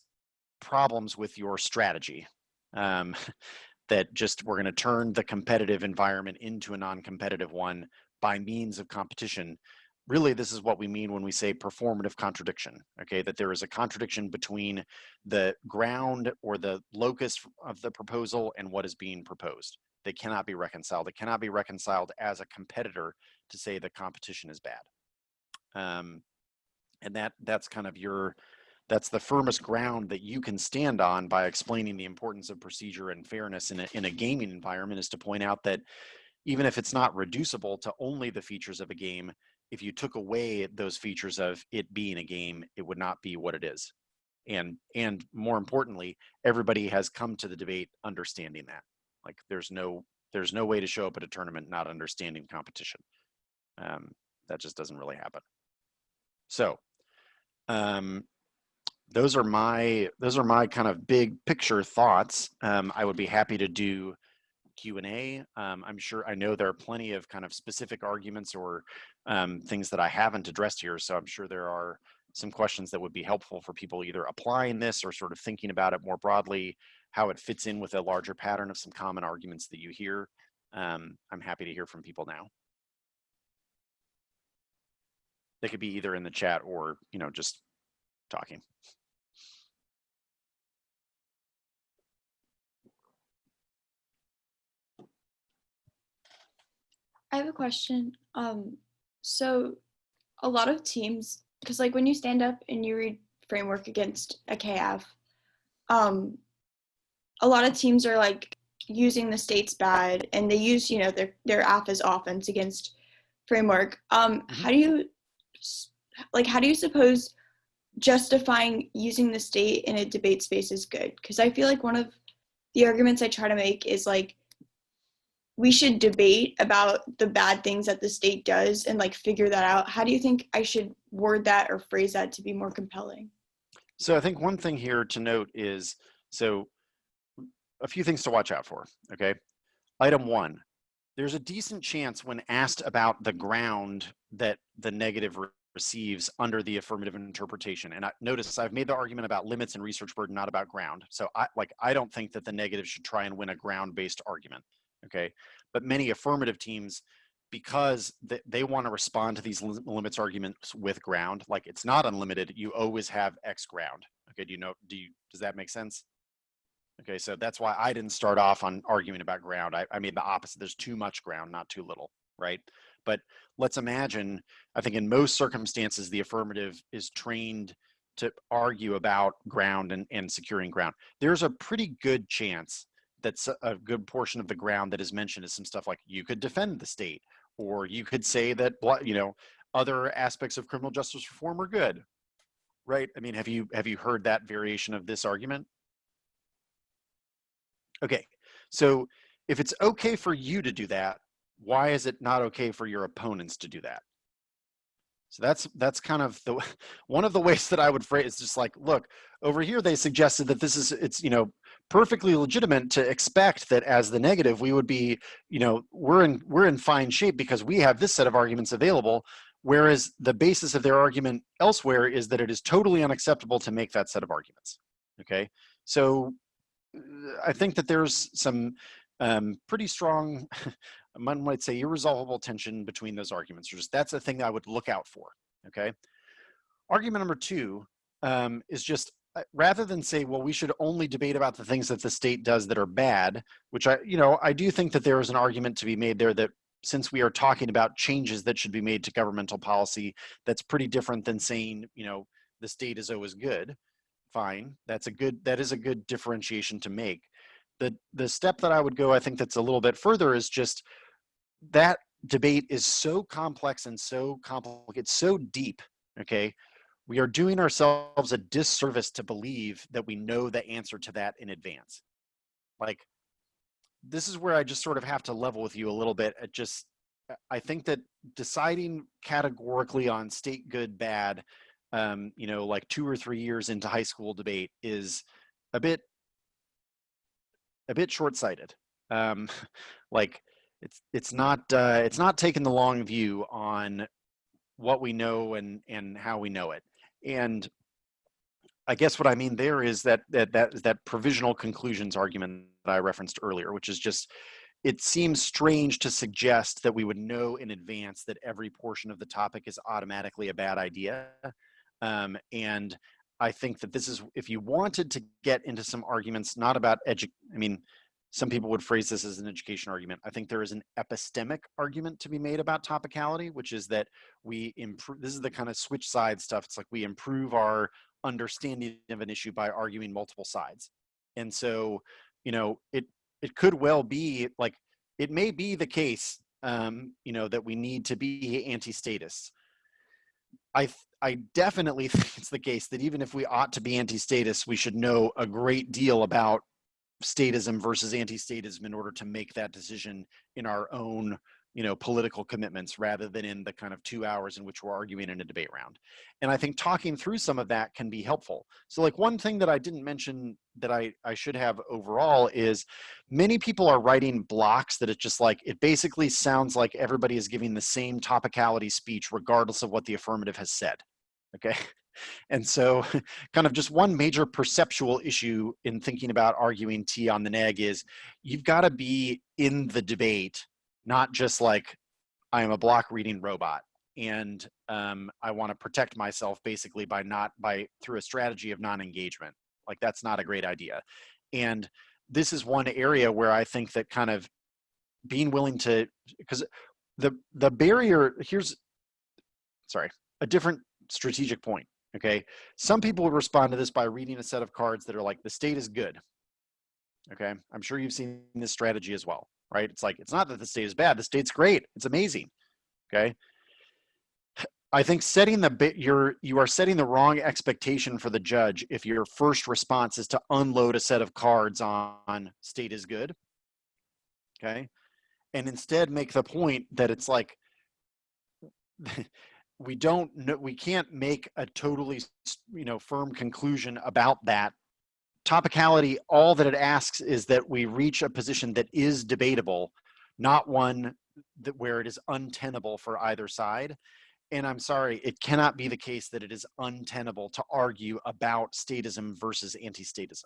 problems with your strategy, that just, we're going to turn the competitive environment into a non-competitive one by means of competition. Really, this is what we mean when we say performative contradiction, okay? That there is a contradiction between the ground or the locus of the proposal and what is being proposed. They cannot be reconciled. It cannot be reconciled as a competitor to say that competition is bad. And that's kind of that's the firmest ground that you can stand on by explaining the importance of procedure and fairness in a gaming environment, is to point out that even if it's not reducible to only the features of a game, if you took away those features of it being a game, it would not be what it is. And more importantly, everybody has come to the debate understanding that. Like, there's no way to show up at a tournament not understanding competition. That just doesn't really happen. So, those are my kind of big picture thoughts. I would be happy to do Q&A. I know there are plenty of kind of specific arguments or things that I haven't addressed here, so I'm sure there are some questions that would be helpful for people either applying this or sort of thinking about it more broadly, how it fits in with a larger pattern of some common arguments that you hear. I'm happy to hear from people now. They could be either in the chat or, just talking. I have a question. So a lot of teams, because like when you stand up and you read framework against a KF, a lot of teams are like using the state's bad, and they use their AF as offense against framework. How do you suppose justifying using the state in a debate space is good? Because I feel like one of the arguments I try to make is like we should debate about the bad things that the state does and like figure that out. How do you think I should word that or phrase that to be more compelling? So I think one thing here to note is, so a few things to watch out for, okay? Item one, there's a decent chance when asked about the ground that the negative receives under the affirmative interpretation. And notice I've made the argument about limits and research burden, not about ground. So I don't think that the negative should try and win a ground-based argument, okay? But many affirmative teams, because they want to respond to these limits arguments with ground, like it's not unlimited, you always have X ground. Okay, does that make sense? Okay, so that's why I didn't start off on arguing about ground. I made the opposite. There's too much ground, not too little, right? But let's imagine, I think in most circumstances, the affirmative is trained to argue about ground and securing ground. There's a pretty good chance that's a good portion of the ground that is mentioned is some stuff like you could defend the state, or you could say that, other aspects of criminal justice reform are good, right? I mean, have you heard that variation of this argument? Okay, so if it's okay for you to do that, why is it not okay for your opponents to do that? So that's kind of the one of the ways that I would phrase it's just like, look, over here they suggested that it's perfectly legitimate to expect that as the negative we would be, we're in fine shape because we have this set of arguments available, whereas the basis of their argument elsewhere is that it is totally unacceptable to make that set of arguments. Okay, so I think that there's some pretty strong, one might say irresolvable tension between those arguments. That's a thing that I would look out for, okay? Argument number two is just, rather than say, well, we should only debate about the things that the state does that are bad, which I do think that there is an argument to be made there that since we are talking about changes that should be made to governmental policy, that's pretty different than saying, the state is always good. Fine, that is a good differentiation to make. The step that I would go, I think that's a little bit further, is just that debate is so complex and so complicated, so deep, okay? We are doing ourselves a disservice to believe that we know the answer to that in advance. Like, this is where I just sort of have to level with you a little bit. I think that deciding categorically on state good, bad, like 2 or 3 years into high school debate is a bit short-sighted. Like it's not taking the long view on what we know and how we know it. And I guess what I mean there is that provisional conclusions argument that I referenced earlier, which is just, it seems strange to suggest that we would know in advance that every portion of the topic is automatically a bad idea. And I think that this is, if you wanted to get into some arguments, not about some people would phrase this as an education argument. I think there is an epistemic argument to be made about topicality, which is that we improve, this is the kind of switch side stuff. It's like we improve our understanding of an issue by arguing multiple sides. And so, it could well be, like, it may be the case, that we need to be anti-statists. I definitely think it's the case that even if we ought to be anti-statist, we should know a great deal about statism versus anti-statism in order to make that decision in our own, political commitments, rather than in the kind of 2 hours in which we're arguing in a debate round. And I think talking through some of that can be helpful. So like one thing that I didn't mention that I should have overall is many people are writing blocks that it's just like, it basically sounds like everybody is giving the same topicality speech regardless of what the affirmative has said. Okay. And so kind of just one major perceptual issue in thinking about arguing T on the neg is you've got to be in the debate, not just like, I am a block reading robot. and I want to protect myself basically through a strategy of non-engagement. Like, that's not a great idea. And this is one area where I think that kind of being willing to, because the barrier here's, sorry, a different strategic point. Okay, some people would respond to this by reading a set of cards that are like, the state is good. Okay, I'm sure you've seen this strategy as well, right? It's like, it's not that the state is bad, the state's great, it's amazing. Okay, I think you are setting the wrong expectation for the judge if your first response is to unload a set of cards on state is good. Okay, and instead make the point that it's like, we can't make a totally firm conclusion about that. Topicality, all that it asks is that we reach a position that is debatable, not one where it is untenable for either side. And I'm sorry, it cannot be the case that it is untenable to argue about statism versus anti-statism.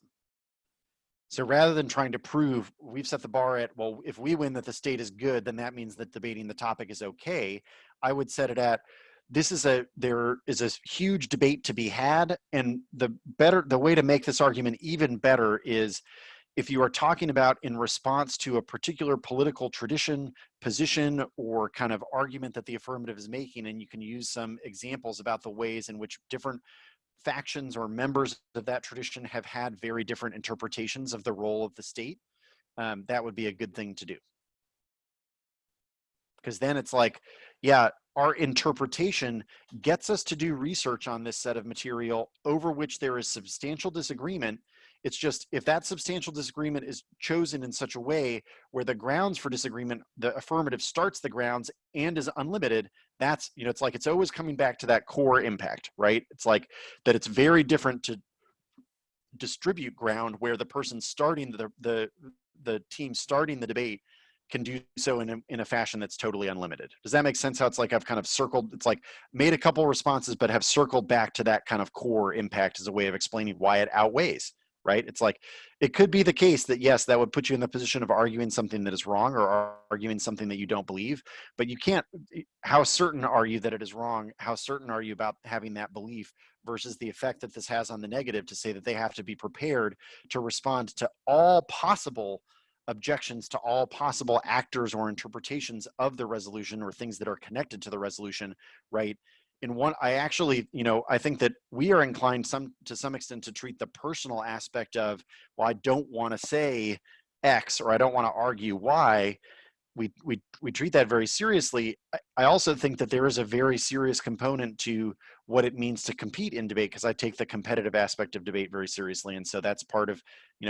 So rather than trying to prove, we've set the bar at, well, if we win that the state is good, then that means that debating the topic is okay. I would set it at, there is a huge debate to be had, and the way to make this argument even better is if you are talking about in response to a particular political tradition, position, or kind of argument that the affirmative is making, and you can use some examples about the ways in which different factions or members of that tradition have had very different interpretations of the role of the state, that would be a good thing to do. Because then it's like, yeah, our interpretation gets us to do research on this set of material over which there is substantial disagreement. It's just, if that substantial disagreement is chosen in such a way where the grounds for disagreement, the affirmative starts the grounds and is unlimited, that's, it's like, it's always coming back to that core impact, right? It's like that it's very different to distribute ground where the person starting the team starting the debate can do so in a fashion that's totally unlimited. Does that make sense? How it's like I've kind of circled, it's like made a couple responses, but have circled back to that kind of core impact as a way of explaining why it outweighs, right? It's like, it could be the case that yes, that would put you in the position of arguing something that is wrong or arguing something that you don't believe, but you can't, how certain are you that it is wrong? How certain are you about having that belief versus the effect that this has on the negative, to say that they have to be prepared to respond to all possible objections to all possible actors or interpretations of the resolution or things that are connected to the resolution, right? In one, I actually, I think that we are inclined to some extent to treat the personal aspect of, well, I don't want to say X or I don't want to argue Y. We treat that very seriously. I also think that there is a very serious component to what it means to compete in debate, because I take the competitive aspect of debate very seriously. And so that's part of,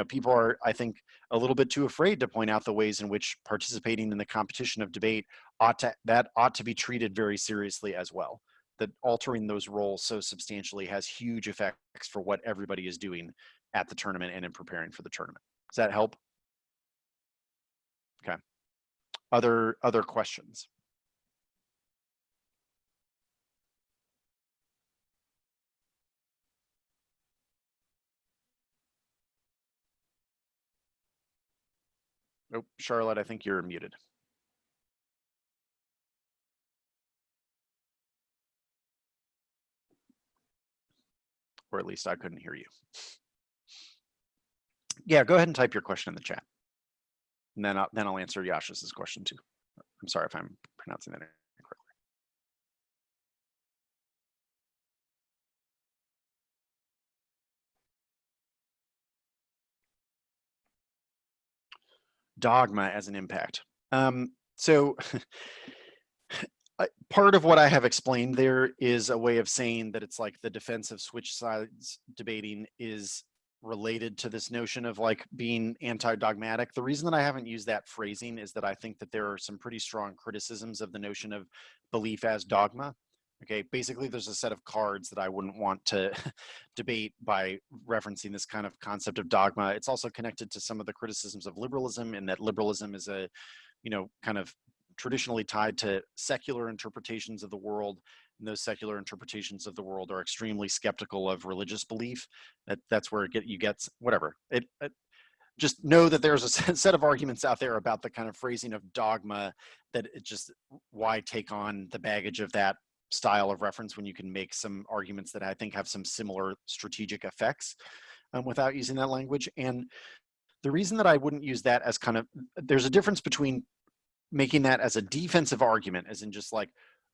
people are, I think, a little bit too afraid to point out the ways in which participating in the competition of debate ought to be treated very seriously as well. That altering those roles so substantially has huge effects for what everybody is doing at the tournament and in preparing for the tournament. Does that help? Okay. Other questions? Nope, Charlotte, I think you're muted. Or at least I couldn't hear you. Yeah, go ahead and type your question in the chat. And then I'll answer Yashas's question too. I'm sorry if I'm pronouncing that incorrectly. Dogma as an impact. So part of what I have explained there is a way of saying that it's like the defense of switch sides debating is related to this notion of like being anti-dogmatic. The reason that I haven't used that phrasing is that I think that there are some pretty strong criticisms of the notion of belief as dogma. Okay, basically there's a set of cards that I wouldn't want to debate by referencing this kind of concept of dogma. It's also connected to some of the criticisms of liberalism, in that liberalism is a, kind of traditionally tied to secular interpretations of the world, and those secular interpretations of the world are extremely skeptical of religious belief. That's where you get whatever. Just know that there's a set of arguments out there about the kind of phrasing of dogma, that it just, why take on the baggage of that style of reference when you can make some arguments that I think have some similar strategic effects without using that language. And the reason that I wouldn't use that as kind of, there's a difference between making that as a defensive argument, as in just like,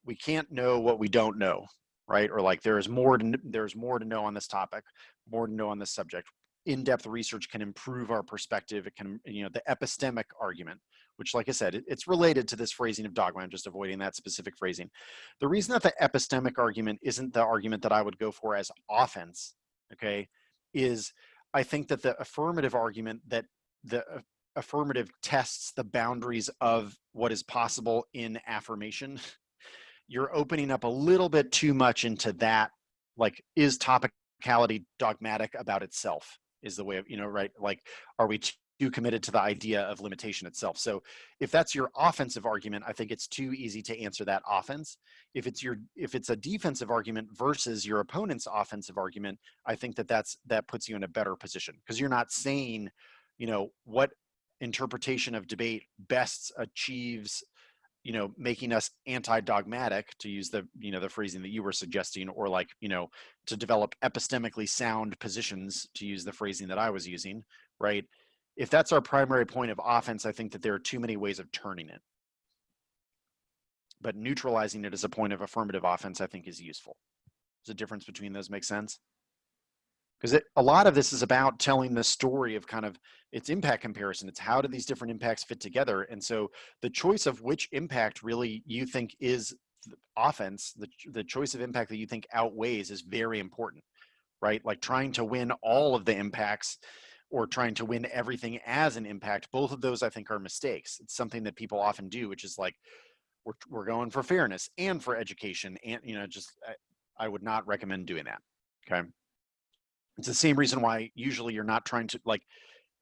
we can't know what we don't know, right? Or like there's more to know on this topic, more to know on this subject. In-depth research can improve our perspective. It can, the epistemic argument, which, like I said, it's related to this phrasing of dogma. I'm just avoiding that specific phrasing. The reason that the epistemic argument isn't the argument that I would go for as offense, okay, is I think that the affirmative argument, that the affirmative tests the boundaries of what is possible in affirmation. You're opening up a little bit too much into that, like, is topicality dogmatic about itself, is the way of, right? Like, are we too committed to the idea of limitation itself? So if that's your offensive argument, I think it's too easy to answer that offense. If it's a defensive argument versus your opponent's offensive argument, I think that puts you in a better position, because you're not saying, what interpretation of debate best achieves, making us anti-dogmatic, to use the phrasing that you were suggesting, or like, to develop epistemically sound positions, to use the phrasing that I was using, right? If that's our primary point of offense, I think that there are too many ways of turning it. But neutralizing it as a point of affirmative offense, I think, is useful. Does the difference between those make sense? Because a lot of this is about telling the story of kind of its impact comparison. It's how do these different impacts fit together? And so the choice of which impact really you think is offense, the choice of impact that you think outweighs, is very important, right? Like trying to win all of the impacts or trying to win everything as an impact, both of those I think are mistakes. It's something that people often do, which is like, we're going for fairness and for education, and I would not recommend doing that. Okay. It's the same reason why usually you're not trying to, like,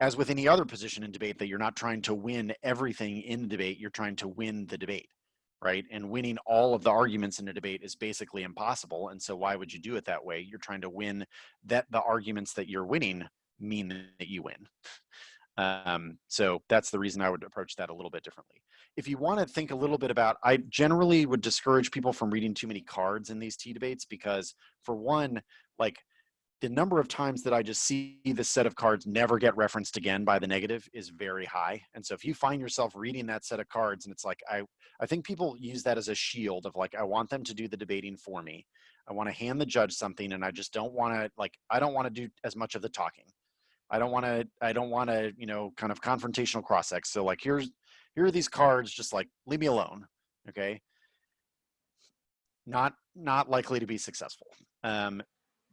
as with any other position in debate, that you're not trying to win everything in the debate, you're trying to win the debate, right? And winning all of the arguments in a debate is basically impossible. And so why would you do it that way? You're trying to win that the arguments that you're winning mean that you win. So that's the reason I would approach that a little bit differently. If you want to think a little bit about, I generally would discourage people from reading too many cards in these tea debates, because for one, like, the number of times that I just see this set of cards never get referenced again by the negative is very high. And so if you find yourself reading that set of cards, and it's like, I think people use that as a shield of like, I want them to do the debating for me. I want to hand the judge something, and I just don't want to, like, I don't want to do as much of the talking. I don't want to, kind of confrontational cross-ex. So like, here are these cards, just like, leave me alone. Okay. Not likely to be successful.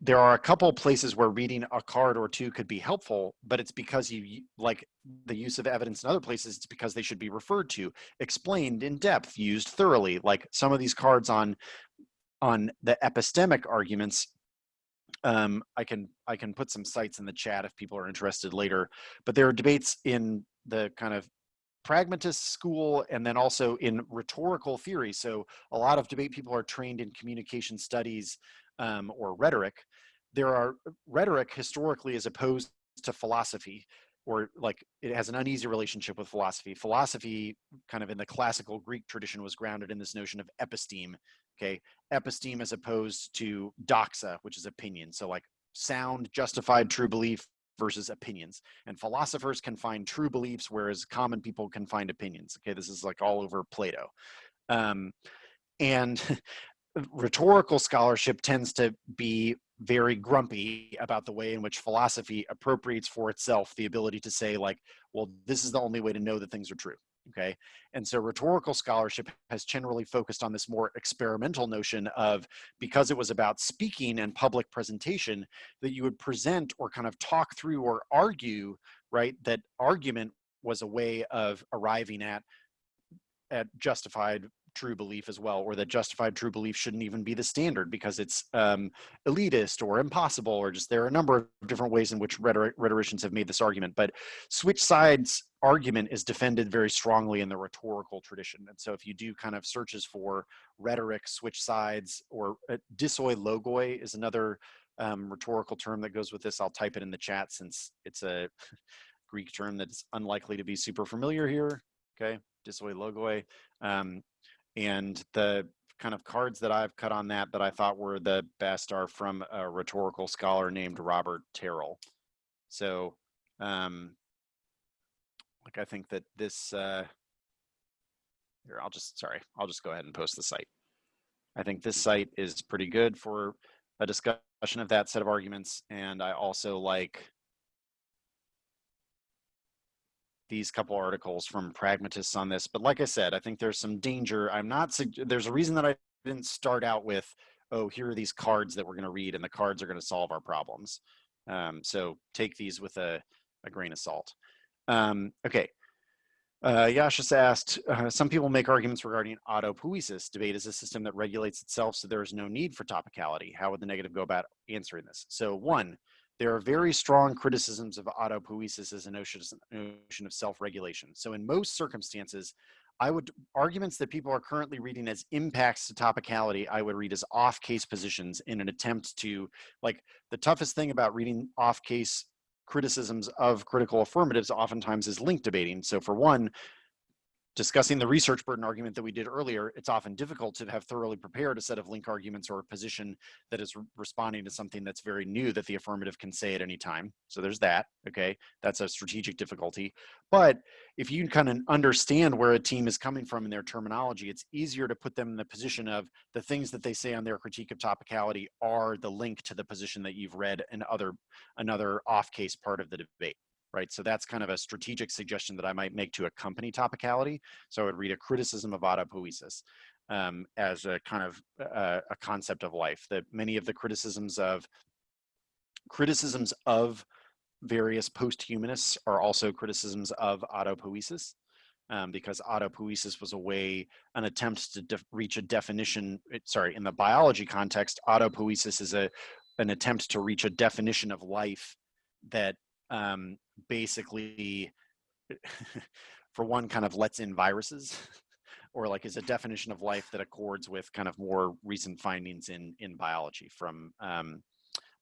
There are a couple places where reading a card or two could be helpful, but it's because you like the use of evidence in other places. It's because they should be referred to, explained in depth, used thoroughly. Like some of these cards on the epistemic arguments, I can put some sites in the chat if people are interested later, but there are debates in the kind of pragmatist school and then also in rhetorical theory. So a lot of debate people are trained in communication studies, or rhetoric. There are rhetoric historically as opposed to philosophy, or like it has an uneasy relationship with philosophy. Philosophy, kind of in the classical Greek tradition, was grounded in this notion of episteme. Okay, episteme as opposed to doxa, which is opinion. So like sound, justified, true belief versus opinions. And philosophers can find true beliefs, whereas common people can find opinions. Okay, this is like all over Plato. And rhetorical scholarship tends to be very grumpy about the way in which philosophy appropriates for itself the ability to say, like, well, this is the only way to know that things are true. Okay. And so rhetorical scholarship has generally focused on this more experimental notion of, because it was about speaking and public presentation, that you would present or kind of talk through or argue, right? That argument was a way of arriving at justified true belief as well, or that justified true belief shouldn't even be the standard because it's elitist or impossible, or just, there are a number of different ways in which rhetoricians have made this argument. But switch sides argument is defended very strongly in the rhetorical tradition. And so if you do kind of searches for rhetoric, switch sides, or dissoi logoi is another rhetorical term that goes with this. I'll type it in the chat since it's a Greek term that's unlikely to be super familiar here. Okay, dissoi logoi. And the kind of cards that I've cut on that I thought were the best are from a rhetorical scholar named Robert Terrell. So, like, I think that this, here, I'll just go ahead and post the site. I think this site is pretty good for a discussion of that set of arguments. And I also like these couple articles from pragmatists on this. But like I said, I think there's some danger. There's a reason that I didn't start out with, oh, here are these cards that we're going to read and the cards are going to solve our problems. So take these with a grain of salt. Okay. Yashis asked, some people make arguments regarding autopoiesis. Debate is a system that regulates itself, so there is no need for topicality. How would the negative go about answering this? So one, there are very strong criticisms of autopoiesis as a notion of self-regulation. So in most circumstances, arguments that people are currently reading as impacts to topicality, I would read as off-case positions in an attempt to, like, the toughest thing about reading off-case criticisms of critical affirmatives oftentimes is link debating. So for one, discussing the research burden argument that we did earlier, it's often difficult to have thoroughly prepared a set of link arguments or a position that is responding to something that's very new that the affirmative can say at any time. So there's that, okay? That's a strategic difficulty. But if you kind of understand where a team is coming from in their terminology, it's easier to put them in the position of the things that they say on their critique of topicality are the link to the position that you've read in another off-case part of the debate. Right, so that's kind of a strategic suggestion that I might make to accompany topicality. So I would read a criticism of autopoiesis as a kind of a concept of life. That many of the criticisms of various post-humanists are also criticisms of autopoiesis, because autopoiesis was an attempt to reach a definition. In the biology context, autopoiesis is an attempt to reach a definition of life that basically, for one, kind of lets in viruses, or like is a definition of life that accords with kind of more recent findings in biology from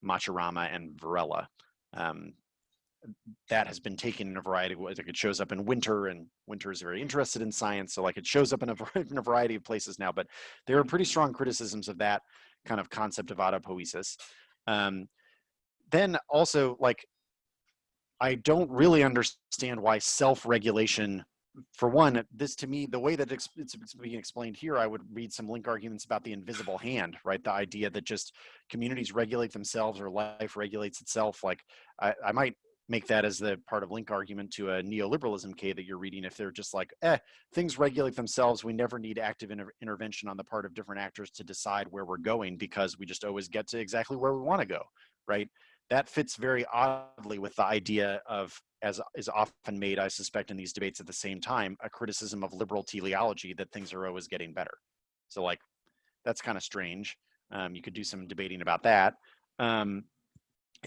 Machirama and Varela. That has been taken in a variety of ways. Like, it shows up in Winter, and Winter is very interested in science, so like it shows up in a variety of places now. But there are pretty strong criticisms of that kind of concept of autopoiesis. Then also, like, I don't really understand why self-regulation, for one, this to me, the way that it's being explained here, I would read some link arguments about the invisible hand, right? The idea that just communities regulate themselves or life regulates itself. Like, I might make that as the part of link argument to a neoliberalism K that you're reading. If they're just like, things regulate themselves, we never need active intervention on the part of different actors to decide where we're going, because we just always get to exactly where we want to go, right? That fits very oddly with the idea of, as is often made, I suspect, in these debates at the same time, a criticism of liberal teleology that things are always getting better. So, like, that's kind of strange. You could do some debating about that. And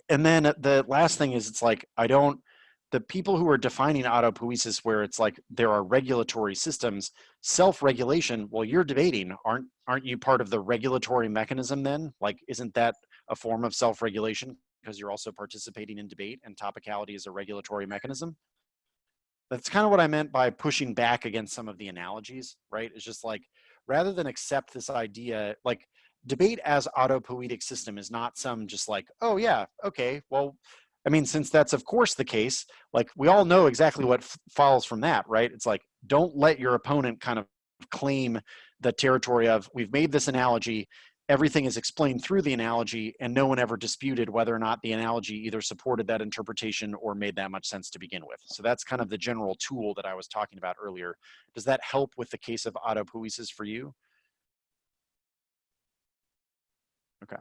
then the last thing is, it's like, the people who are defining autopoiesis, where it's like there are regulatory systems, self-regulation, well, you're debating, aren't you part of the regulatory mechanism then? Like, isn't that a form of self-regulation, because you're also participating in debate, and topicality is a regulatory mechanism? That's kind of what I meant by pushing back against some of the analogies, right? It's just like, rather than accept this idea, like, debate as autopoietic system is not some just like, oh yeah, okay, well, I mean, since that's of course the case, like, we all know exactly what follows from that, right? It's like, don't let your opponent kind of claim the territory of, we've made this analogy, everything is explained through the analogy, and no one ever disputed whether or not the analogy either supported that interpretation or made that much sense to begin with. So that's kind of the general tool that I was talking about earlier. Does that help with the case of autopoiesis for you? Okay.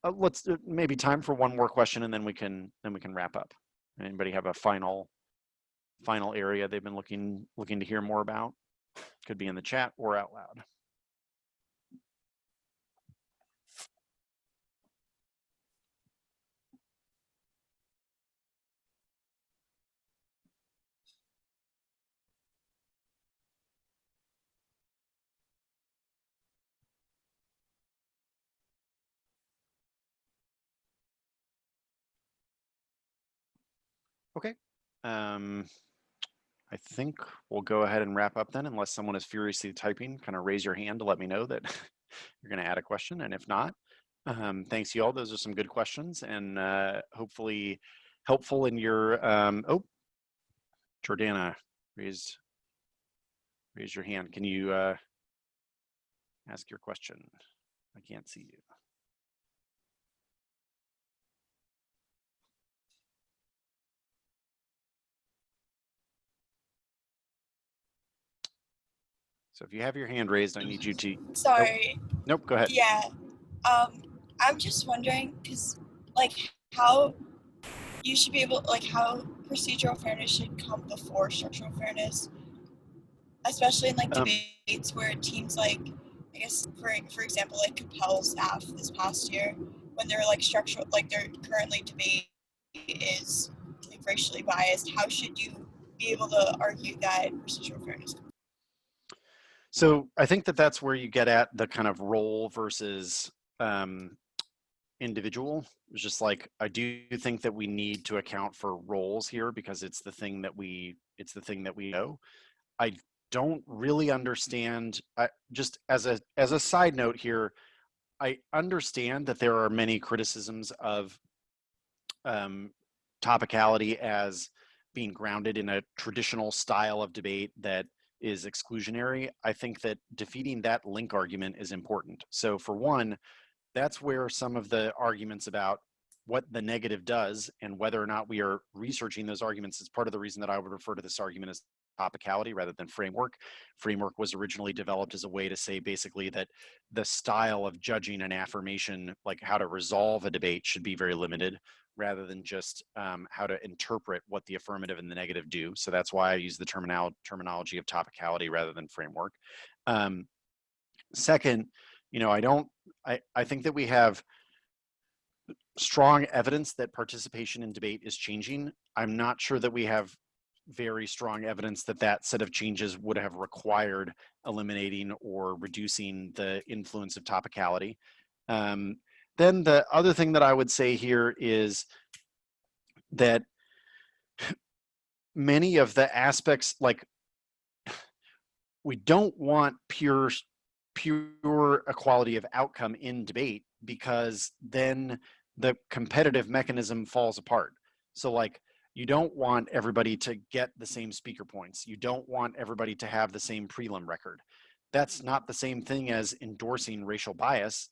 Let's maybe time for one more question, and then we can wrap up. Anybody have a final area they've been looking to hear more about? Could be in the chat or out loud. Okay. I think we'll go ahead and wrap up then, unless someone is furiously typing. Kind of raise your hand to let me know that you're going to add a question, and if not, thanks you all. Those are some good questions, and hopefully helpful in your. Oh, Jordana raised your hand. Can you ask your question? I can't see you. So if you have your hand raised, I need you to. Sorry. Oh, nope, go ahead. Yeah. I'm just wondering, because, like, how you should be able, like, how procedural fairness should come before structural fairness, especially in, like, debates where it seems like, I guess, for example, like, Capel staff this past year, when they're, like, structural, like, their currently debate is, like, racially biased, how should you be able to argue that procedural fairness? So I think that that's where you get at the kind of role versus individual. It's just like, I do think that we need to account for roles here because it's the thing that we know. I don't really understand. Just as a side note here, I understand that there are many criticisms of topicality as being grounded in a traditional style of debate that is exclusionary. I think that defeating that link argument is important. So for one, that's where some of the arguments about what the negative does and whether or not we are researching those arguments is part of the reason that I would refer to this argument as topicality rather than framework. Framework was originally developed as a way to say basically that the style of judging an affirmation, like how to resolve a debate, should be very limited rather than just how to interpret what the affirmative and the negative do. So that's why I use the terminology of topicality rather than framework. Second, I think that we have strong evidence that participation in debate is changing. I'm not sure that we have very strong evidence that that set of changes would have required eliminating or reducing the influence of topicality. Then the other thing that I would say here is that many of the aspects, like, we don't want pure equality of outcome in debate because then the competitive mechanism falls apart. So like, you don't want everybody to get the same speaker points. You don't want everybody to have the same prelim record. That's not the same thing as endorsing racial bias,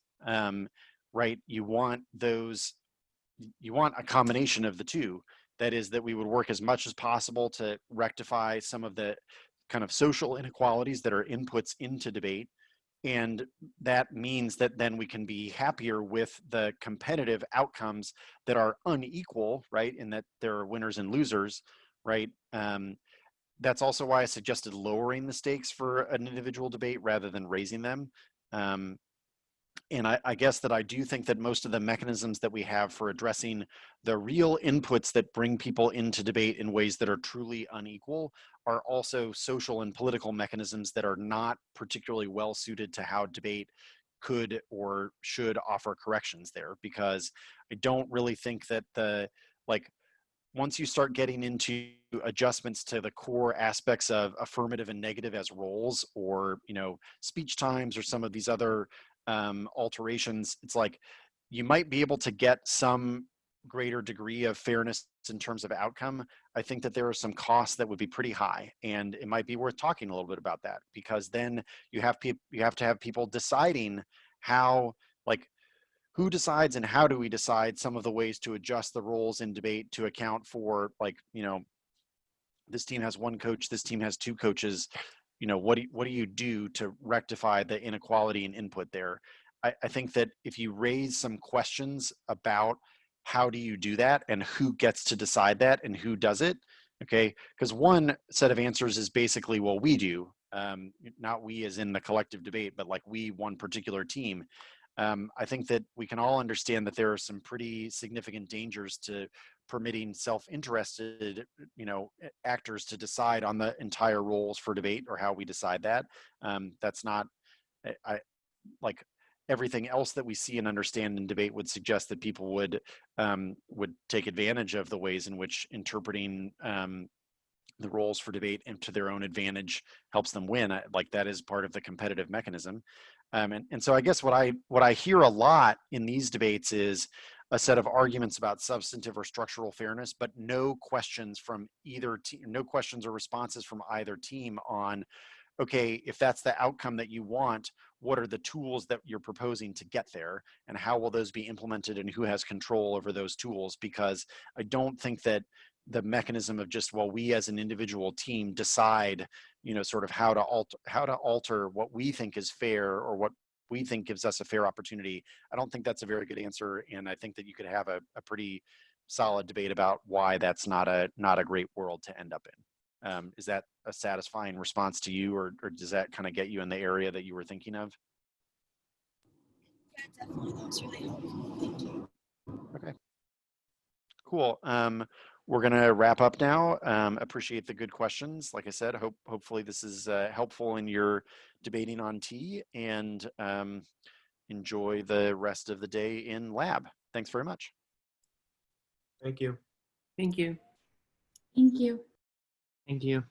right? You want a combination of the two. That is, that we would work as much as possible to rectify some of the kind of social inequalities that are inputs into debate. And that means that then we can be happier with the competitive outcomes that are unequal, right? In that there are winners and losers, right? That's also why I suggested lowering the stakes for an individual debate rather than raising them. And I guess that I do think that most of the mechanisms that we have for addressing the real inputs that bring people into debate in ways that are truly unequal are also social and political mechanisms that are not particularly well suited to how debate could or should offer corrections there, because I don't really think that once you start getting into adjustments to the core aspects of affirmative and negative as roles, or speech times, or some of these other alterations, it's like you might be able to get some greater degree of fairness in terms of outcome. I think that there are some costs that would be pretty high, and it might be worth talking a little bit about that, because then you have to have people deciding how, like, who decides and how do we decide some of the ways to adjust the roles in debate to account for, like, this team has one coach, this team has two coaches. What do you do to rectify the inequality in input there? I think that if you raise some questions about how do you do that and who gets to decide that and who does it, okay? Because one set of answers is basically, well, we do, not we as in the collective debate, but like we, one particular team. I think that we can all understand that there are some pretty significant dangers to permitting self-interested, actors to decide on the entire roles for debate or how we decide that. That's not, like, everything else that we see and understand in debate would suggest that people would take advantage of the ways in which interpreting the roles for debate and to their own advantage helps them win. Like that is part of the competitive mechanism. And so I guess what I hear a lot in these debates is a set of arguments about substantive or structural fairness, but no questions from either team, no questions or responses from either team on, okay, if that's the outcome that you want, what are the tools that you're proposing to get there, and how will those be implemented, and who has control over those tools? Because I don't think that the mechanism of just, well, we as an individual team decide, sort of how to alter what we think is fair or what we think gives us a fair opportunity. I don't think that's a very good answer, and I think that you could have a pretty solid debate about why that's not a great world to end up in. Is that a satisfying response to you, or does that kind of get you in the area that you were thinking of? Yeah, definitely. That was really helpful. Thank you. Okay. Cool. We're going to wrap up now. Appreciate the good questions. Like I said, hopefully this is helpful in your debating on T, and enjoy the rest of the day in lab. Thanks very much. Thank you. Thank you. Thank you. Thank you.